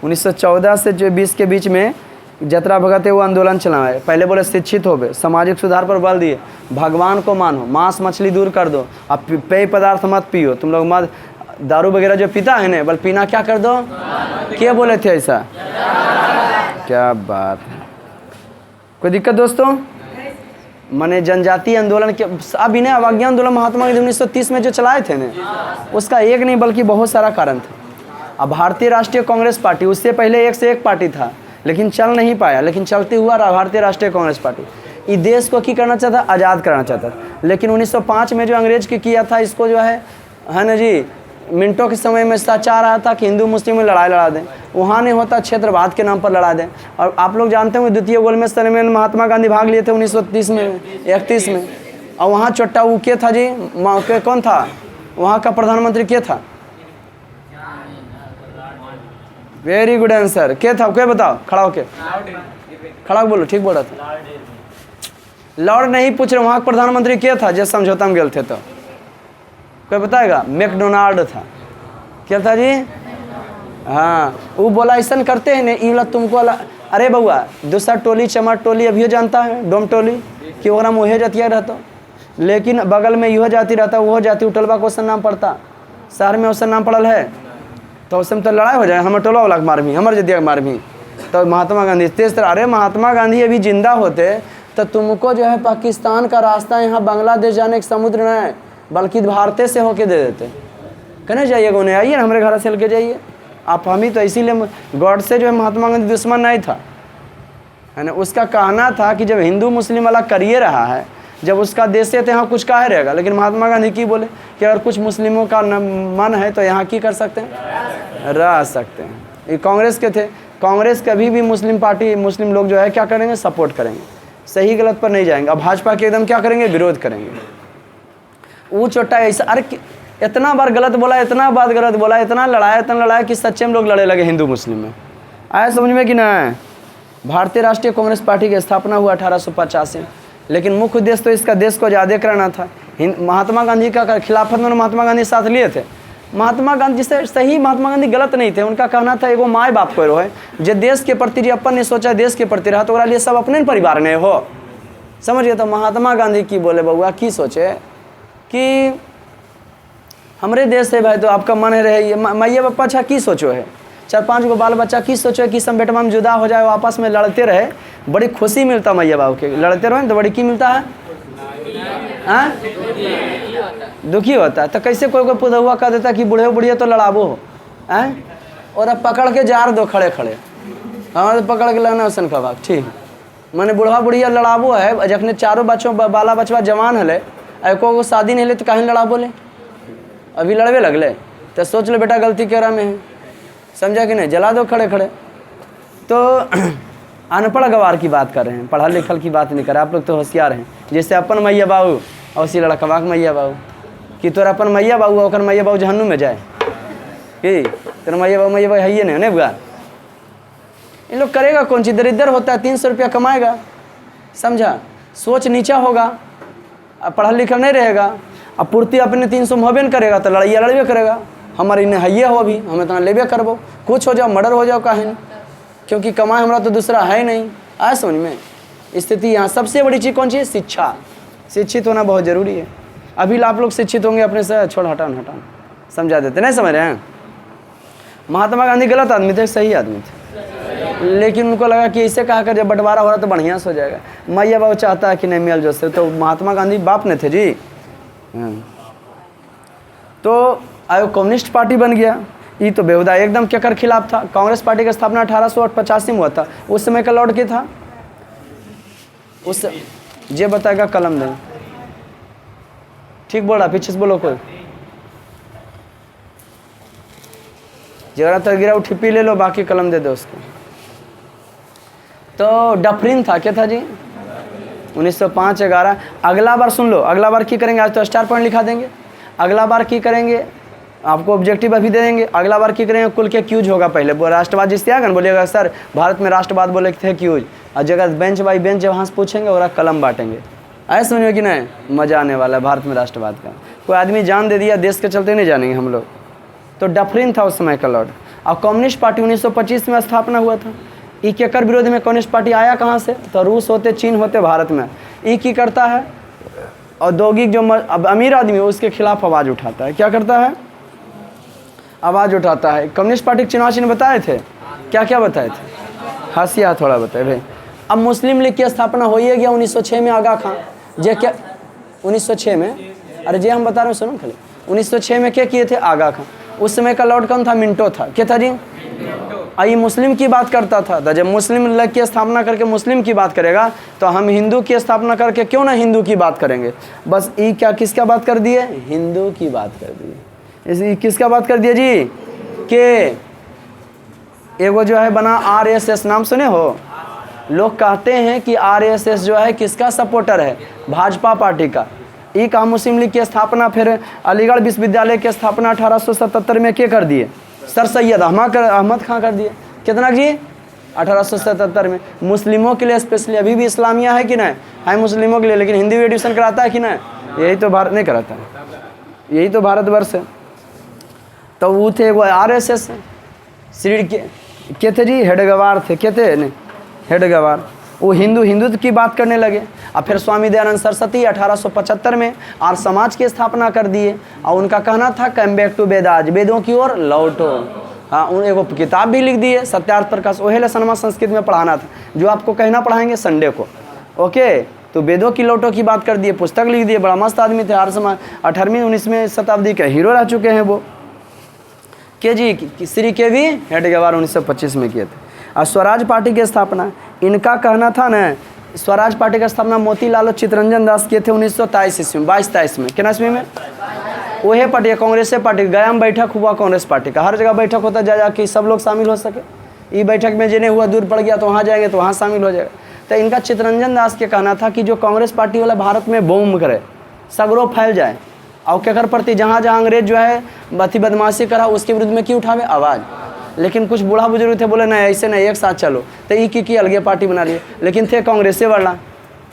1914 से 20 के बीच में जतरा भगत है वो आंदोलन चलाए। पहले बोले शिक्षित हो गए, सामाजिक सुधार पर बल दिए, भगवान को मानो, मांस मछली दूर कर दो, अब पेय पदार्थ मत पियो, तुम लोग मत दारू वगैरह जो पीता है ना, बल पीना क्या कर दो। क्या बोले थे ऐसा? क्या बात है, कोई दिक्कत दोस्तों? माने जनजातीय आंदोलन के अब इन्हें अवज्ञा आंदोलन महात्मा गांधी 1930 में जो चलाए थे ना, उसका एक नहीं बल्कि बहुत सारा कारण था। अब भारतीय राष्ट्रीय कांग्रेस पार्टी, उससे पहले एक से एक पार्टी था लेकिन चल नहीं पाया, लेकिन चलते हुआ भारतीय राष्ट्रीय कांग्रेस पार्टी इस देश को की करना चाहता, आज़ाद कराना चाहता। लेकिन 1905 में जो अंग्रेज की किया था, इसको जो है ना जी, मिनटों के समय में चाह रहा था कि हिंदू मुस्लिम में लड़ाई लड़ा दें, वहाँ नहीं होता क्षेत्रवाद के नाम पर लड़ा दें। और आप लोग जानते होंगे द्वितीय गोलमेज सम्मेलन में महात्मा गांधी भाग लिए थे 1931 में 31 में, और वहाँ चोट्टा वो क्या था जी, कौन था वहाँ का प्रधानमंत्री? क्या था? वेरी गुड आंसर, क्या था? क्या बताओ, खड़ा होके खड़ा बोलो, ठीक बोला था। लॉर्ड नहीं पूछ रहे, वहाँ का प्रधानमंत्री क्या था जब समझौता में गए थे? तो कोई बताएगा? मैकडोनाल्ड था। क्या था जी? हाँ, वो बोला ऐसा करते हैं ना, ये वाला तुमको वाला, अरे बउआ दूसरा टोली चमार टोली अभी जानता है, डोम टोली कि ओकरा में वही जातिया रहता, लेकिन बगल में यह जाति रहता, वो जाति उटलबा को नाम पड़ता, शहर में वैसा नाम पड़ल है, तो उसमें तो लड़ाई हो जाए, हमारे टोला वाला के मारभी, हमारे जतिया के मारभी। तो महात्मा गांधी तेज तरह, अरे महात्मा गांधी अभी जिंदा होते तो तुमको जो है पाकिस्तान का रास्ता यहाँ बांग्लादेश जाने के समुद्र नहीं बल्कि भारत से होके दे देते। कहने जाइएगा उन्हें, आइए ना हमारे घर से लेके जाइए आप। हम ही तो इसीलिए गॉड से जो है महात्मा गांधी दुश्मन नहीं था, है ना। उसका कहना था कि जब हिंदू मुस्लिम वाला करिए रहा है, जब उसका देश से तो यहाँ कुछ काहे रहेगा। लेकिन महात्मा गांधी की बोले कि अगर कुछ मुस्लिमों का मन है तो यहाँ की कर सकते हैं, रह सकते हैं। ये कांग्रेस के थे, कांग्रेस कभी भी मुस्लिम पार्टी, मुस्लिम लोग जो है क्या करेंगे, सपोर्ट करेंगे, सही गलत पर नहीं जाएंगे। अब भाजपा के एकदम क्या करेंगे, विरोध करेंगे। वो छोटा ऐसा, अरे इतना बार गलत बोला, इतना बार गलत बोला, इतना लड़ाया कि सच्चे में लोग लड़े लगे हिंदू मुस्लिम में। आया समझ में कि ना? भारतीय राष्ट्रीय कांग्रेस पार्टी की स्थापना हुआ 1885 में, लेकिन मुख्य उद्देश्य तो इसका देश को आज़ाद कराना था। महात्मा गांधी का खिलाफत में महात्मा गांधी साथ लिए थे। महात्मा गांधी से सही, महात्मा गांधी गलत नहीं थे। उनका कहना था एगो माँ बाप को है जो देश के प्रति जो अपन ने सोचा देश के प्रति रहा, तो लिए सब अपने परिवार में हो, समझ गए। तो महात्मा गांधी की बोले बउआ की सोचे कि हमारे देश है भाई, तो आपका मन है रहे मैया बापा अच्छा की सोचो है, 4-5 गो बाल बच्चा की सोचो कि सब बेटवा में जुदा हो जाए, आपस में लड़ते रहे, बड़ी खुशी मिलता मैया बाबू के, लड़ते रहे तो बड़ी की मिलता है, दुखी होता है। तो कैसे कोई को पुदहुआ कह देता कि बूढ़े बुढ़िया तो लड़ाबो हो, और अब पकड़ के जार दो खड़े खड़े, हाँ पकड़ के लगना वैसन खबा ठीक, मैंने बूढ़ा बुढ़िया लड़ाबो है, जखने चारों बच्चों बाला बचवा जवान हले, एको शादी नहीं ले तो कहीं लड़ा बोले, अभी लड़वे लगले, तो सोच लो बेटा गलती केरा में है, समझा कि नहीं, जला दो खड़े खड़े। तो अनपढ़ गवार की बात कर रहे हैं, पढ़ा लिखल की बात नहीं कर रहे। आप लोग तो होशियार हैं, जैसे अपन मैया बाबू और उसी लड़कवा के मैया बाबू, कि तोरा अपन मैया बाबू और मैया बाबू जहन्नुम में जाए कि तेरा मैया बाबू है नहीं बुआ। इन लोग करेगा कौन चीज़, दरिद्र होता है 300 रुपया कमाएगा, समझा, सोच नीचा होगा, पढ़ा लिखा नहीं रहेगा, अब पूर्ति अपने 300 में होबे न करेगा तो लड़ाइया लड़बे करेगा, हमारे इन्हें है हो अभी, हमें तो लेबे करबो, कुछ हो जाओ मर्डर हो जाओ काहे नहीं, क्योंकि कमाए हमारा तो दूसरा है नहीं। आए समझ में स्थिति। यहाँ सबसे बड़ी चीज़ कौन सी है, शिक्षा। शिक्षित होना बहुत ज़रूरी है। अभी आप लोग शिक्षित होंगे अपने से, छोड़ हटान समझा देते, नहीं समझ रहे हैं। महात्मा गांधी गलत आदमी थे, सही आदमी थे, लेकिन उनको लगा कि ऐसे कहा कर जब बंटवारा हो रहा तो बढ़िया से हो जाएगा। मैया बाबू चाहता है कि नहीं मेल जोसे, तो महात्मा गांधी बाप ने थे जी। तो आयो कम्युनिस्ट पार्टी बन गया, ये तो बेहुदा एकदम क्या कर खिलाफ था। कांग्रेस पार्टी का स्थापना 1885 में हुआ था। उस समय का लॉर्ड क्या था, उस जे बताएगा कलम दें, ठीक बोल रहा, पीछे से बोलो कोई, जरा तक गिरा उठी पी ले लो, बाकी कलम दे दो उसको। तो डफरिन था, क्या था जी, 1905-11। अगला बार सुन लो, अगला बार क्या करेंगे, आज तो स्टार पॉइंट लिखा देंगे। अगला बार की करेंगे, आपको ऑब्जेक्टिव अभी दे देंगे, अगला बार की करेंगे कुल के क्यूज होगा। पहले वो राष्ट्रवाद जिससे आएगा ना बोलिएगा सर भारत में राष्ट्रवाद बोले थे क्यूज, और जगह बेंच बाई बेंच जब वहाँ से पूछेंगे और कलम बांटेंगे। ऐसे समझो कि नहीं, मज़ा आने वाला है भारत में राष्ट्रवाद का। कोई आदमी जान दे दिया देश के चलते नहीं जानेंगे हम लोग। तो डफरिन था उस समय का लॉर्ड। और कम्युनिस्ट पार्टी 1925 में स्थापना हुआ था। ई केकर विरोध में कम्युनिस्ट पार्टी आया कहाँ से, तो रूस होते, चीन होते, भारत में। ई की करता है औद्योगिक जो अमीर आदमी है उसके खिलाफ आवाज़ उठाता है। क्या करता है, आवाज़ उठाता है। कम्युनिस्ट पार्टी के चुनाव चिन्ह बताए थे, क्या क्या बताए थे, हंसिया थोड़ा बताए भाई। अब मुस्लिम लीग की स्थापना हो ही गया 1906 में। आगा खां जे क्या 1906 में, अरे जे हम बता रहे हैं सुनो खाली, 1906 में क्या किए थे आगा खां। उस समय का लॉर्ड कौन था, मिंटो था। क्या था जी, आई मुस्लिम की बात करता था। तो जब मुस्लिम लीग की स्थापना करके मुस्लिम की बात करेगा तो हम हिंदू की स्थापना करके क्यों ना हिंदू की बात करेंगे। बस ई क्या किसका बात कर दिए, हिंदू की बात कर दिए। इसी किसका बात कर दिया जी, के एगो जो है बना RSS, नाम सुने हो। लोग कहते हैं कि RSS जो है किसका सपोर्टर है, भाजपा पार्टी का। ई कहा मुस्लिम लीग की स्थापना फिर अलीगढ़ विश्वविद्यालय की स्थापना 1877 में क्या कर दिए, सर सैयद अहमद खां कर दिए। कितना जी, 1877 में। मुस्लिमों के लिए स्पेशली अभी भी इस्लामिया है कि नहीं है, मुस्लिमों के लिए, लेकिन हिंदी एडुकेशन कराता है कि नहीं, यही तो भारत नहीं कराता है, यही तो भारतवर्ष है। तो वो थे वो RSS श्री के थे जी, हेडगवार थे, क्या थे नहीं हेडगवार। वो हिंदुत्व की बात करने लगे। और फिर स्वामी दयानंद सरस्वती 1875 में आर्य समाज की स्थापना कर दिए। और उनका कहना था कम बैक टू वेदाज, वेदों की ओर लौटो। हाँ, उन एगो किताब भी लिख दिए सत्यार्थ प्रकाश, वही लेसनमा संस्कृत में पढ़ाना था जो आपको कहना पढ़ाएंगे संडे को। ओके, तो वेदों की लौटो की बात कर दिए, पुस्तक लिख दिए। बड़ा मस्त आदमी थे, आर्य समाज 18वीं 19वीं शताब्दी के हीरो रह चुके हैं वो। के जी श्री के वी हेडगेवार 1925 में किए थे। और स्वराज पार्टी की स्थापना इनका कहना था न, स्वराज पार्टी का स्थापना मोतीलाल और चित्तरंजन दास किए थे 1923 ईस्वी में, 22-23 में। कितना ईस्वी में, वही पार्टी कांग्रेस पार्टी। गया में बैठक हुआ कांग्रेस पार्टी का, हर जगह बैठक होता जा कि सब लोग शामिल हो सके। ये बैठक में जिन्हें हुआ दूर पड़ गया तो वहाँ जाएंगे तो वहाँ शामिल हो जाएगा। तो इनका चित्तरंजन दास के कहना था कि जो कांग्रेस पार्टी वाला भारत में बूम करे, सगरो फैल जाए, और केकर प्रति जहाँ जहाँ अंग्रेज जो है बथी बदमाशी करा उसके विरुद्ध में क्यों उठावे आवाज़। लेकिन कुछ बूढ़ा बुजुर्ग थे, बोले नहीं ऐसे नहीं, एक साथ चलो। तो ई की अलगे पार्टी बना लिए, लेकिन थे कांग्रेसे वाला।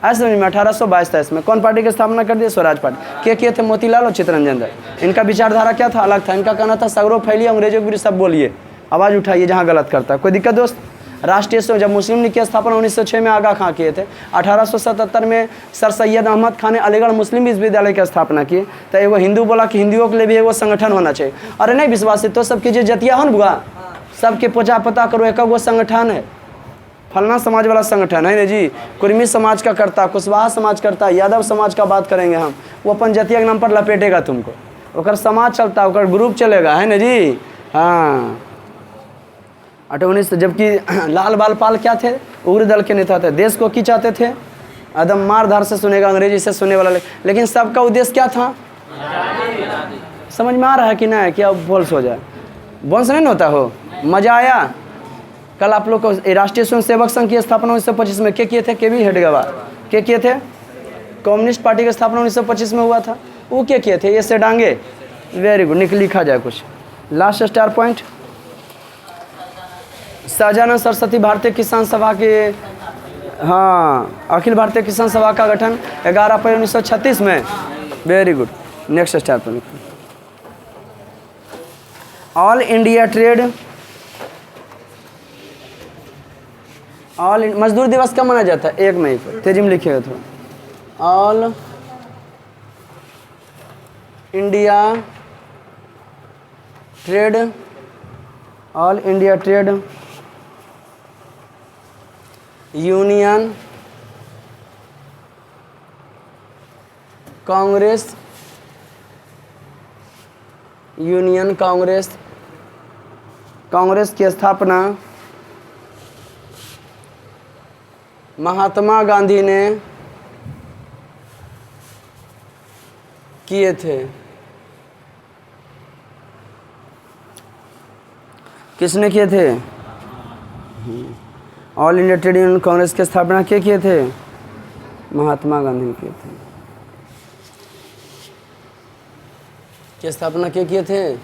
ऐसे समझ में 1822-23 में कौन पार्टी की स्थापना कर दी, स्वराज पार्टी। के किए थे, मोतीलाल और चित्तरंजन दास। इनका विचारधारा क्या था, अलग था। इनका कहना था सगरो फैलिए, अंग्रेजों के विरुद्ध सब बोलिए, आवाज़ उठाइए जहाँ गलत करता है। कोई दिक्कत दोस्त। राष्ट्रीय जब मुस्लिम लीग की स्थापना 1906 में आगा खां किए थे, 1877 में सर सैयद अहमद खान ने अलीगढ़ मुस्लिम विश्वविद्यालय की स्थापना की। तो एगो हिंदू बोला कि हिंदुओं के लिए भी एगो संगठन होना चाहिए। अरे नहीं विश्वासी तो सबके जो जतिया हो न बुआ, सबके पोचा पता करो, एक गो संगठन है, फलना समाज वाला संगठन है ना जी, कुर्मी समाज का करता, कुशवाहा समाज करता, यादव समाज का बात करेंगे हम, वो अपन जतिया के नाम पर लपेटेगा तुमको। ओकर समाज चलता, ओकर ग्रुप चलेगा, है ना जी। हाँ 19 जबकि लाल बाल पाल क्या थे, उग्र दल के नेता थे। देश को की चाहते थे, एकदम मार धार से सुनेगा, अंग्रेजी से सुनने वाला। लेकिन सबका उद्देश्य क्या था, समझ में आ रहा है कि नहीं, क्या बोल्स हो जाए, बोल्स नहीं होता हो। मजा आया। कल आप लोग को राष्ट्रीय स्वयं सेवक संघ की स्थापना 1925 में क्या किए थे, के वी हेडगेवार। क्या किए थे, कम्युनिस्ट पार्टी की स्थापना 1925 में हुआ था, वो क्या किए थे, ये से डांगे। वेरी गुड, लिखा जाए कुछ। Last star point, Sahajanand Saraswati भारतीय किसान सभा के, हाँ अखिल भारतीय किसान सभा का गठन 11 अप्रैल 1936 में। Very good, next star point. All India trade, all मजदूर दिवस कब मनाया जाता है, 1 मई को। तेजी में लिखिएगा थोड़ा। All India trade, all India trade union Congress, union Congress की स्थापना महात्मा गांधी ने किए थे। किसने किए थे, all India trade union Congress की स्थापना क्या किए थे, महात्मा गांधी ने किए थे। की स्थापना के किए थे?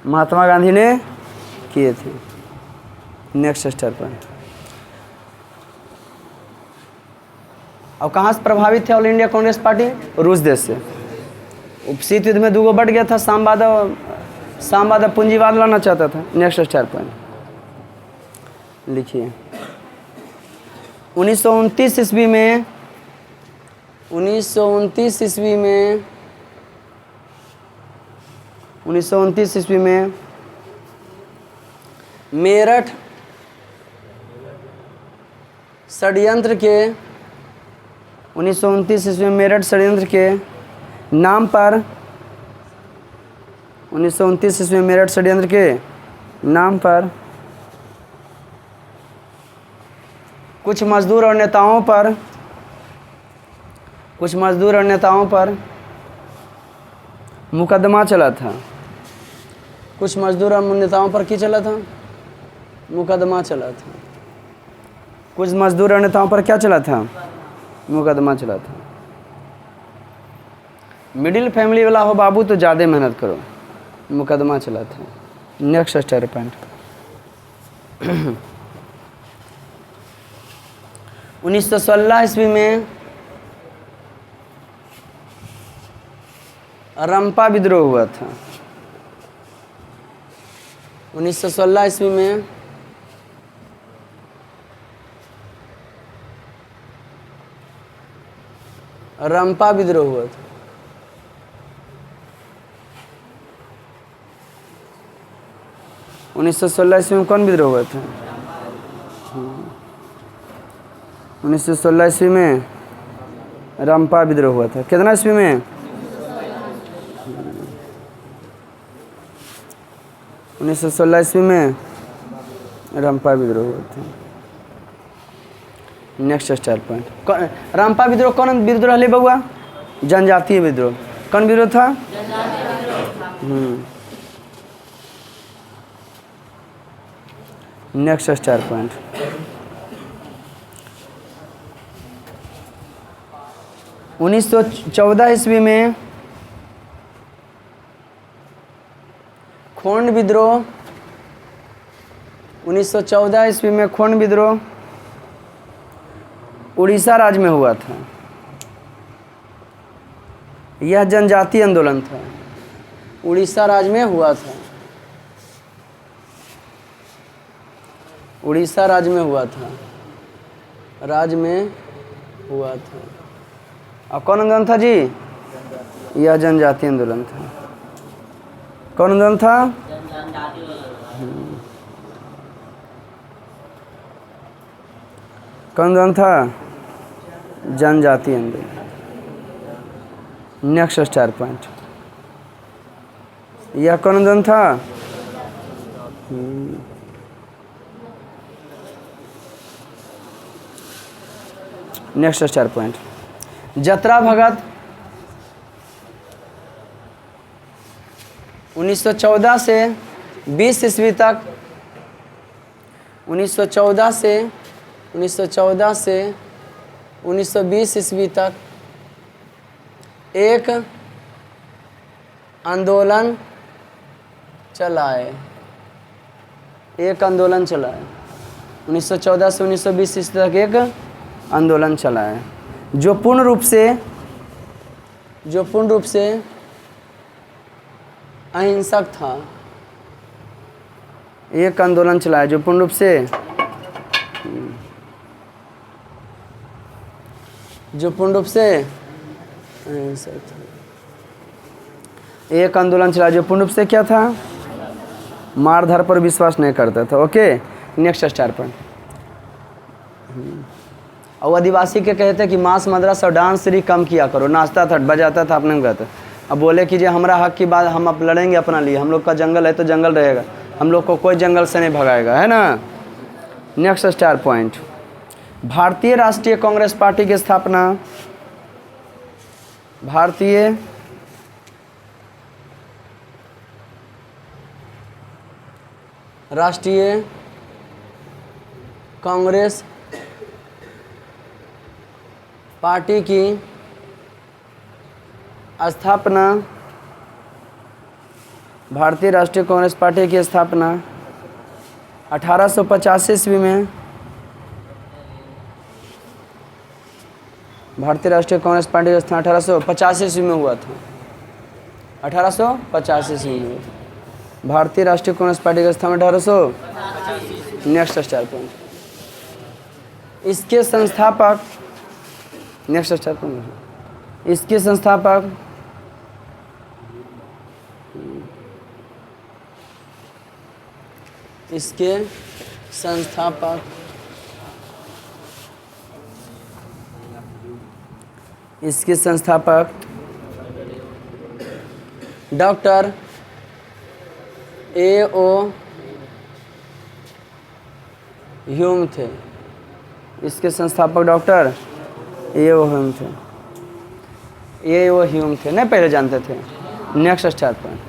महात्मा गांधी ने किए थे। नेक्स्ट स्टेप पर। और कहाँ से प्रभावित थे ऑल इंडिया कांग्रेस पार्टी? रूस देश से। शीत युद्ध में दूगो बढ़ गया था, सामवाद पूंजीवाद लाना चाहता था। नेक्स्ट स्टेप पर लिखिए 1929 ईस्वी में 1929 ईस्वी में मेरठ षड्यंत्र के 1929 ईस्वी में मेरठ षड्यंत्र के नाम पर 1929 ईस्वी में मेरठ षड्यंत्र के नाम पर कुछ मजदूर और नेताओं पर मुकदमा चला था। कुछ मजदूर और नेताओं पर क्या चला था? मुकदमा चला था। कुछ मजदूर और नेताओं पर क्या चला था? मुकदमा चला था। मिडिल फैमिली वाला हो बाबू तो ज़्यादा मेहनत करो। मुकदमा चला था। नेक्स्ट स्टेप पॉइंट 1916 ईस्वी में रंपा विद्रोह हुआ था। 1916 ईस्वी में रंपा विद्रोह हुआ था। 1916 ईस्वी में कौन विद्रोह हुआ था? 1916 ईस्वी में रंपा विद्रोह हुआ था। कितना ईस्वी में? 1916 ईस्वी में रंपा विद्रोह हुआ था। Next star point. रंपा विद्रोह कौन विद्रोह ले बउआ? जनजातीय विद्रोह। कौन विद्रोह था? नेक्स्ट स्टार पॉइंट 1914 ईस्वी में खोंड विद्रोह। 1914 ईस्वी में खोंड विद्रोह उड़ीसा राज्य में हुआ था। यह जनजातीय आंदोलन था। उड़ीसा राज्य में हुआ था। उड़ीसा राज्य में हुआ था। और कौन आंदोलन था जी? यह जनजातीय आंदोलन था। कौन आंदोलन था? कौन आंदोलन था? जनजातीय आंदोलन। Next star point. यह कौन आंदोलन था? नेक्स्ट स्टार पॉइंट जतरा भगत 1914 से 20 ईस्वी तक 1914 से 1920 ईस्वी तक एक आंदोलन चलाए। 1914 से 1920 ईस्वी तक एक आंदोलन चलाए जो पूर्ण रूप से अहिंसक था। एक आंदोलन चलाया जो पूर्ण रूप से अहिंसक था। एक आंदोलन चलाया जो पूर्ण रूप से क्या था? मारधार पर विश्वास नहीं करता था। ओके, नेक्स्ट स्टार पर। और आदिवासी के कहते कि मांस मदरस और डांस श्री कम किया करो। नाचता था, बजाता था, अपने कहते। अब बोले कि जो हमारा हक की बात हम अब लड़ेंगे अपना लिए। हम लोग का जंगल है तो जंगल रहेगा, हम लोग को कोई जंगल से नहीं भगाएगा, है ना। नेक्स्ट स्टार पॉइंट भारतीय राष्ट्रीय कांग्रेस पार्टी की स्थापना। भारतीय राष्ट्रीय कांग्रेस पार्टी की स्थापना, भारतीय राष्ट्रीय कांग्रेस पार्टी की स्थापना 1885 ईस्वी में, भारतीय राष्ट्रीय कांग्रेस पार्टी का स्थापना 1885 ईस्वी में हुआ था। 1885 ईस्वी में भारतीय राष्ट्रीय कांग्रेस पार्टी का स्थापना 1800। नेक्स्ट स्टार पॉइंट, इसके संस्थापक, नेक्स्ट स्टार पॉइंट, इसके संस्थापक इसके संस्थापक इसके संस्थापक डॉक्टर A.O. ह्यूम थे। इसके संस्थापक डॉक्टर A.O. ह्यूम थे। A.O. ह्यूम थे, नहीं पहले जानते थे। नेक्स्ट स्टार पॉइंट,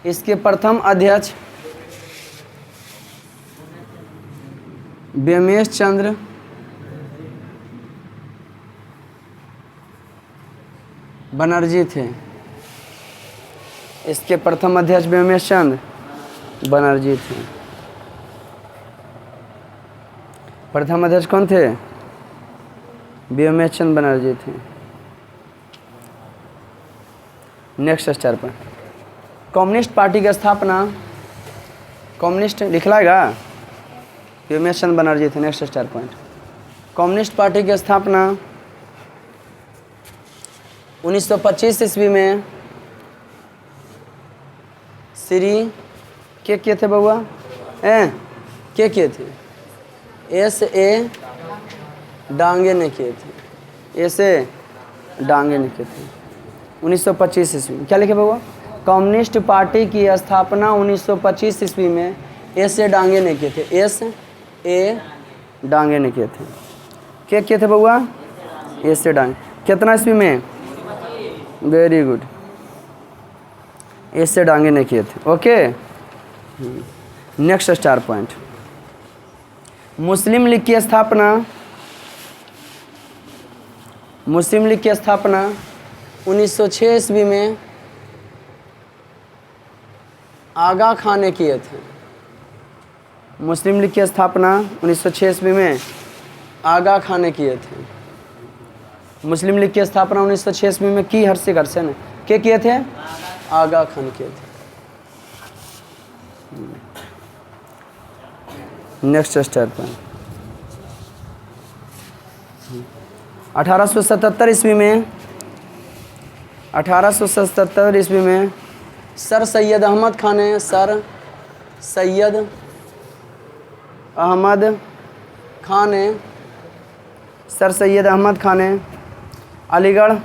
इसके प्रथम अध्यक्ष ब्योमेश चंद्र बनर्जी थे। इसके प्रथम अध्यक्ष ब्योमेश चंद्र बनर्जी थे। प्रथम अध्यक्ष कौन थे? ब्योमेश चंद्र बनर्जी थे। नेक्स्ट स्टार पर कम्युनिस्ट पार्टी की स्थापना, कम्युनिस्ट लिखलाएगा, ब्योमेश चंद्र बनर्जी थे। Next star point, communist party की स्थापना 1925 ईस्वी में श्री के किए थे बउआ? के किए थे? S.A. डांगे ने किए थे। S.A. डांगे ने किए थे 1925 ईस्वी में। क्या लिखे बउआ? कम्युनिस्ट पार्टी की स्थापना 1925 ईस्वी में S.A. डांगे ने किए थे। S.A. डांगे ने किए थे। क्या किए थे बउआ? S.A. डांगे। कितना ईस्वी में? Very good, S.A. डांगे ने किए थे। ओके, नेक्स्ट स्टार पॉइंट, मुस्लिम लीग की स्थापना, मुस्लिम लीग की स्थापना 1906 ईस्वी में आगा खान ने किए थे। मुस्लिम लीग की स्थापना 1906 ईस्वी में आगा खान ने किए थे। मुस्लिम लीग की स्थापना 1906 ईस्वी में की हर्षी करसे ने क्या किए थे? आगा खान किए थे। नेक्स्ट स्टेप पर 1877 ईस्वी में, 1877 ईस्वी में सर सैयद अहमद खान ने, सर सैयद अहमद खान ने, सर सैयद अहमद खान ने अलीगढ़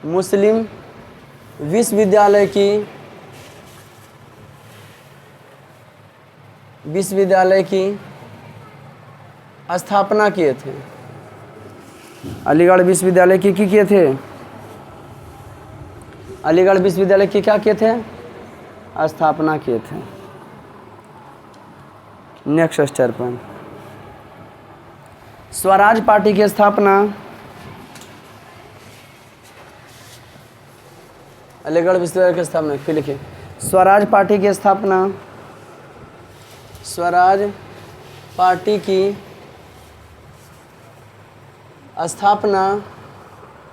मुस्लिम विश्वविद्यालय की स्थापना किए थे। अलीगढ़ विश्वविद्यालय की किए थे? अलीगढ़ विश्वविद्यालय की क्या किए थे? स्थापना किए थे। नेक्स्ट स्टेप पर स्वराज पार्टी की स्थापना, अलीगढ़ विश्वविद्यालय की स्थापना फिर लिखिए। स्वराज पार्टी की स्थापना, स्वराज पार्टी की स्थापना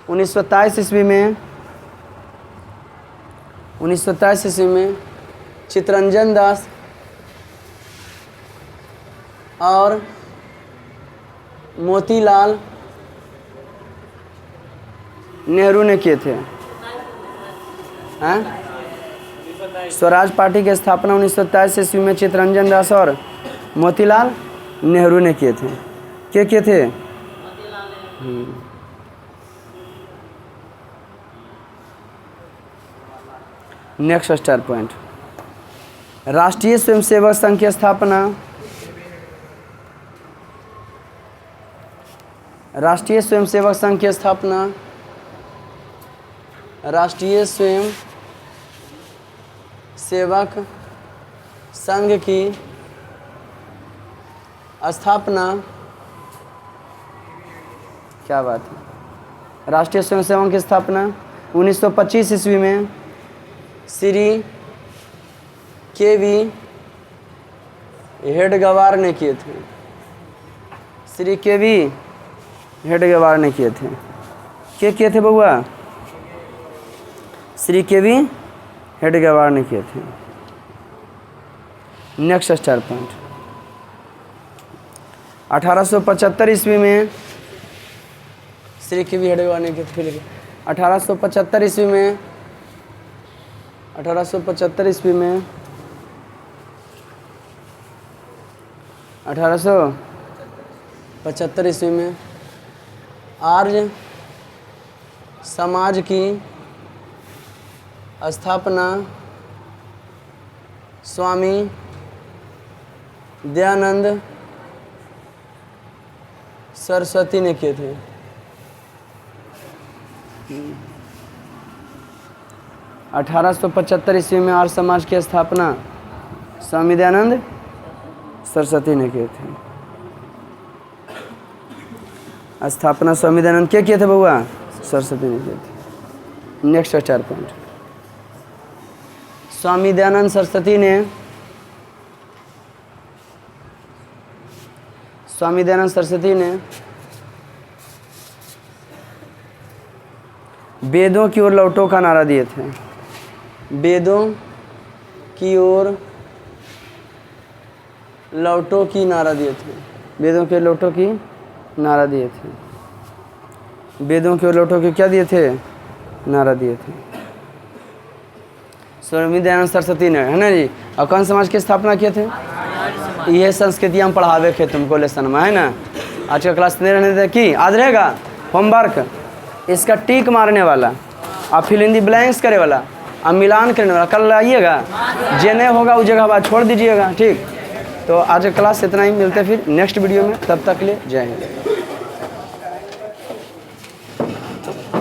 1923 ईस्वी में, 1923 ईस्वी में चित्तरंजन दास और मोतीलाल नेहरू ने किए थे। स्वराज पार्टी की स्थापना 1923 ईस्वी में चित्तरंजन दास और मोतीलाल नेहरू ने किए थे। क्या किए थे? नेक्स्ट स्टार पॉइंट, राष्ट्रीय स्वयंसेवक संघ की स्थापना, राष्ट्रीय स्वयंसेवक संघ की स्थापना, राष्ट्रीय स्वयं सेवक संघ की स्थापना क्या बात है। राष्ट्रीय स्वयंसेवक की स्थापना 1925 ईस्वी में श्री के.वी. हेडगेवार ने किए थे। श्री के.वी. हेडगेवार ने किए थे। क्या किए थे बउआ? श्री के.वी. हेडगेवार ने किए थे। नेक्स्ट स्टार पॉइंट 1875 ईस्वी में श्री के.वी. हेडगेवार ने किए थे। 1875 ईस्वी में 1875 ईस्वी में 1875 ईस्वी में आर्य समाज की स्थापना स्वामी दयानंद सरस्वती ने किए थे। 1875 ईस्वी में आर्य समाज की स्थापना स्वामी दयानंद सरस्वती ने किए थे। स्थापना स्वामी दयानंद क्या किए थे बउआ? सरस्वती ने किए थे। नेक्स्ट 4 पॉइंट स्वामी दयानंद सरस्वती ने वेदों की ओर लौटो का नारा दिए थे। वेदों की ओर लौटो की नारा दिए थे। वेदों के लौटो की नारा दिए थे। वेदों की ओर लौटो की क्या दिए थे? नारा दिए थे स्वामी दयानंद सरस्वती ने, है ना जी। और कौन समाज की स्थापना किए थे? ये संस्कृतियाँ हम पढ़ावे थे तुमको लेसन में, है ना। आज का क्लास नहीं रहने की आज रहेगा होमवर्क, इसका टिक मारने वाला और फिल इन दी ब्लैंक्स करे वाला और मिलान करने वाला कल आइएगा। जे नहीं होगा उस जगह बाद छोड़ दीजिएगा, ठीक। तो आज का क्लास इतना ही, मिलते फिर नेक्स्ट वीडियो में, तब तक के लिए जय हिंद।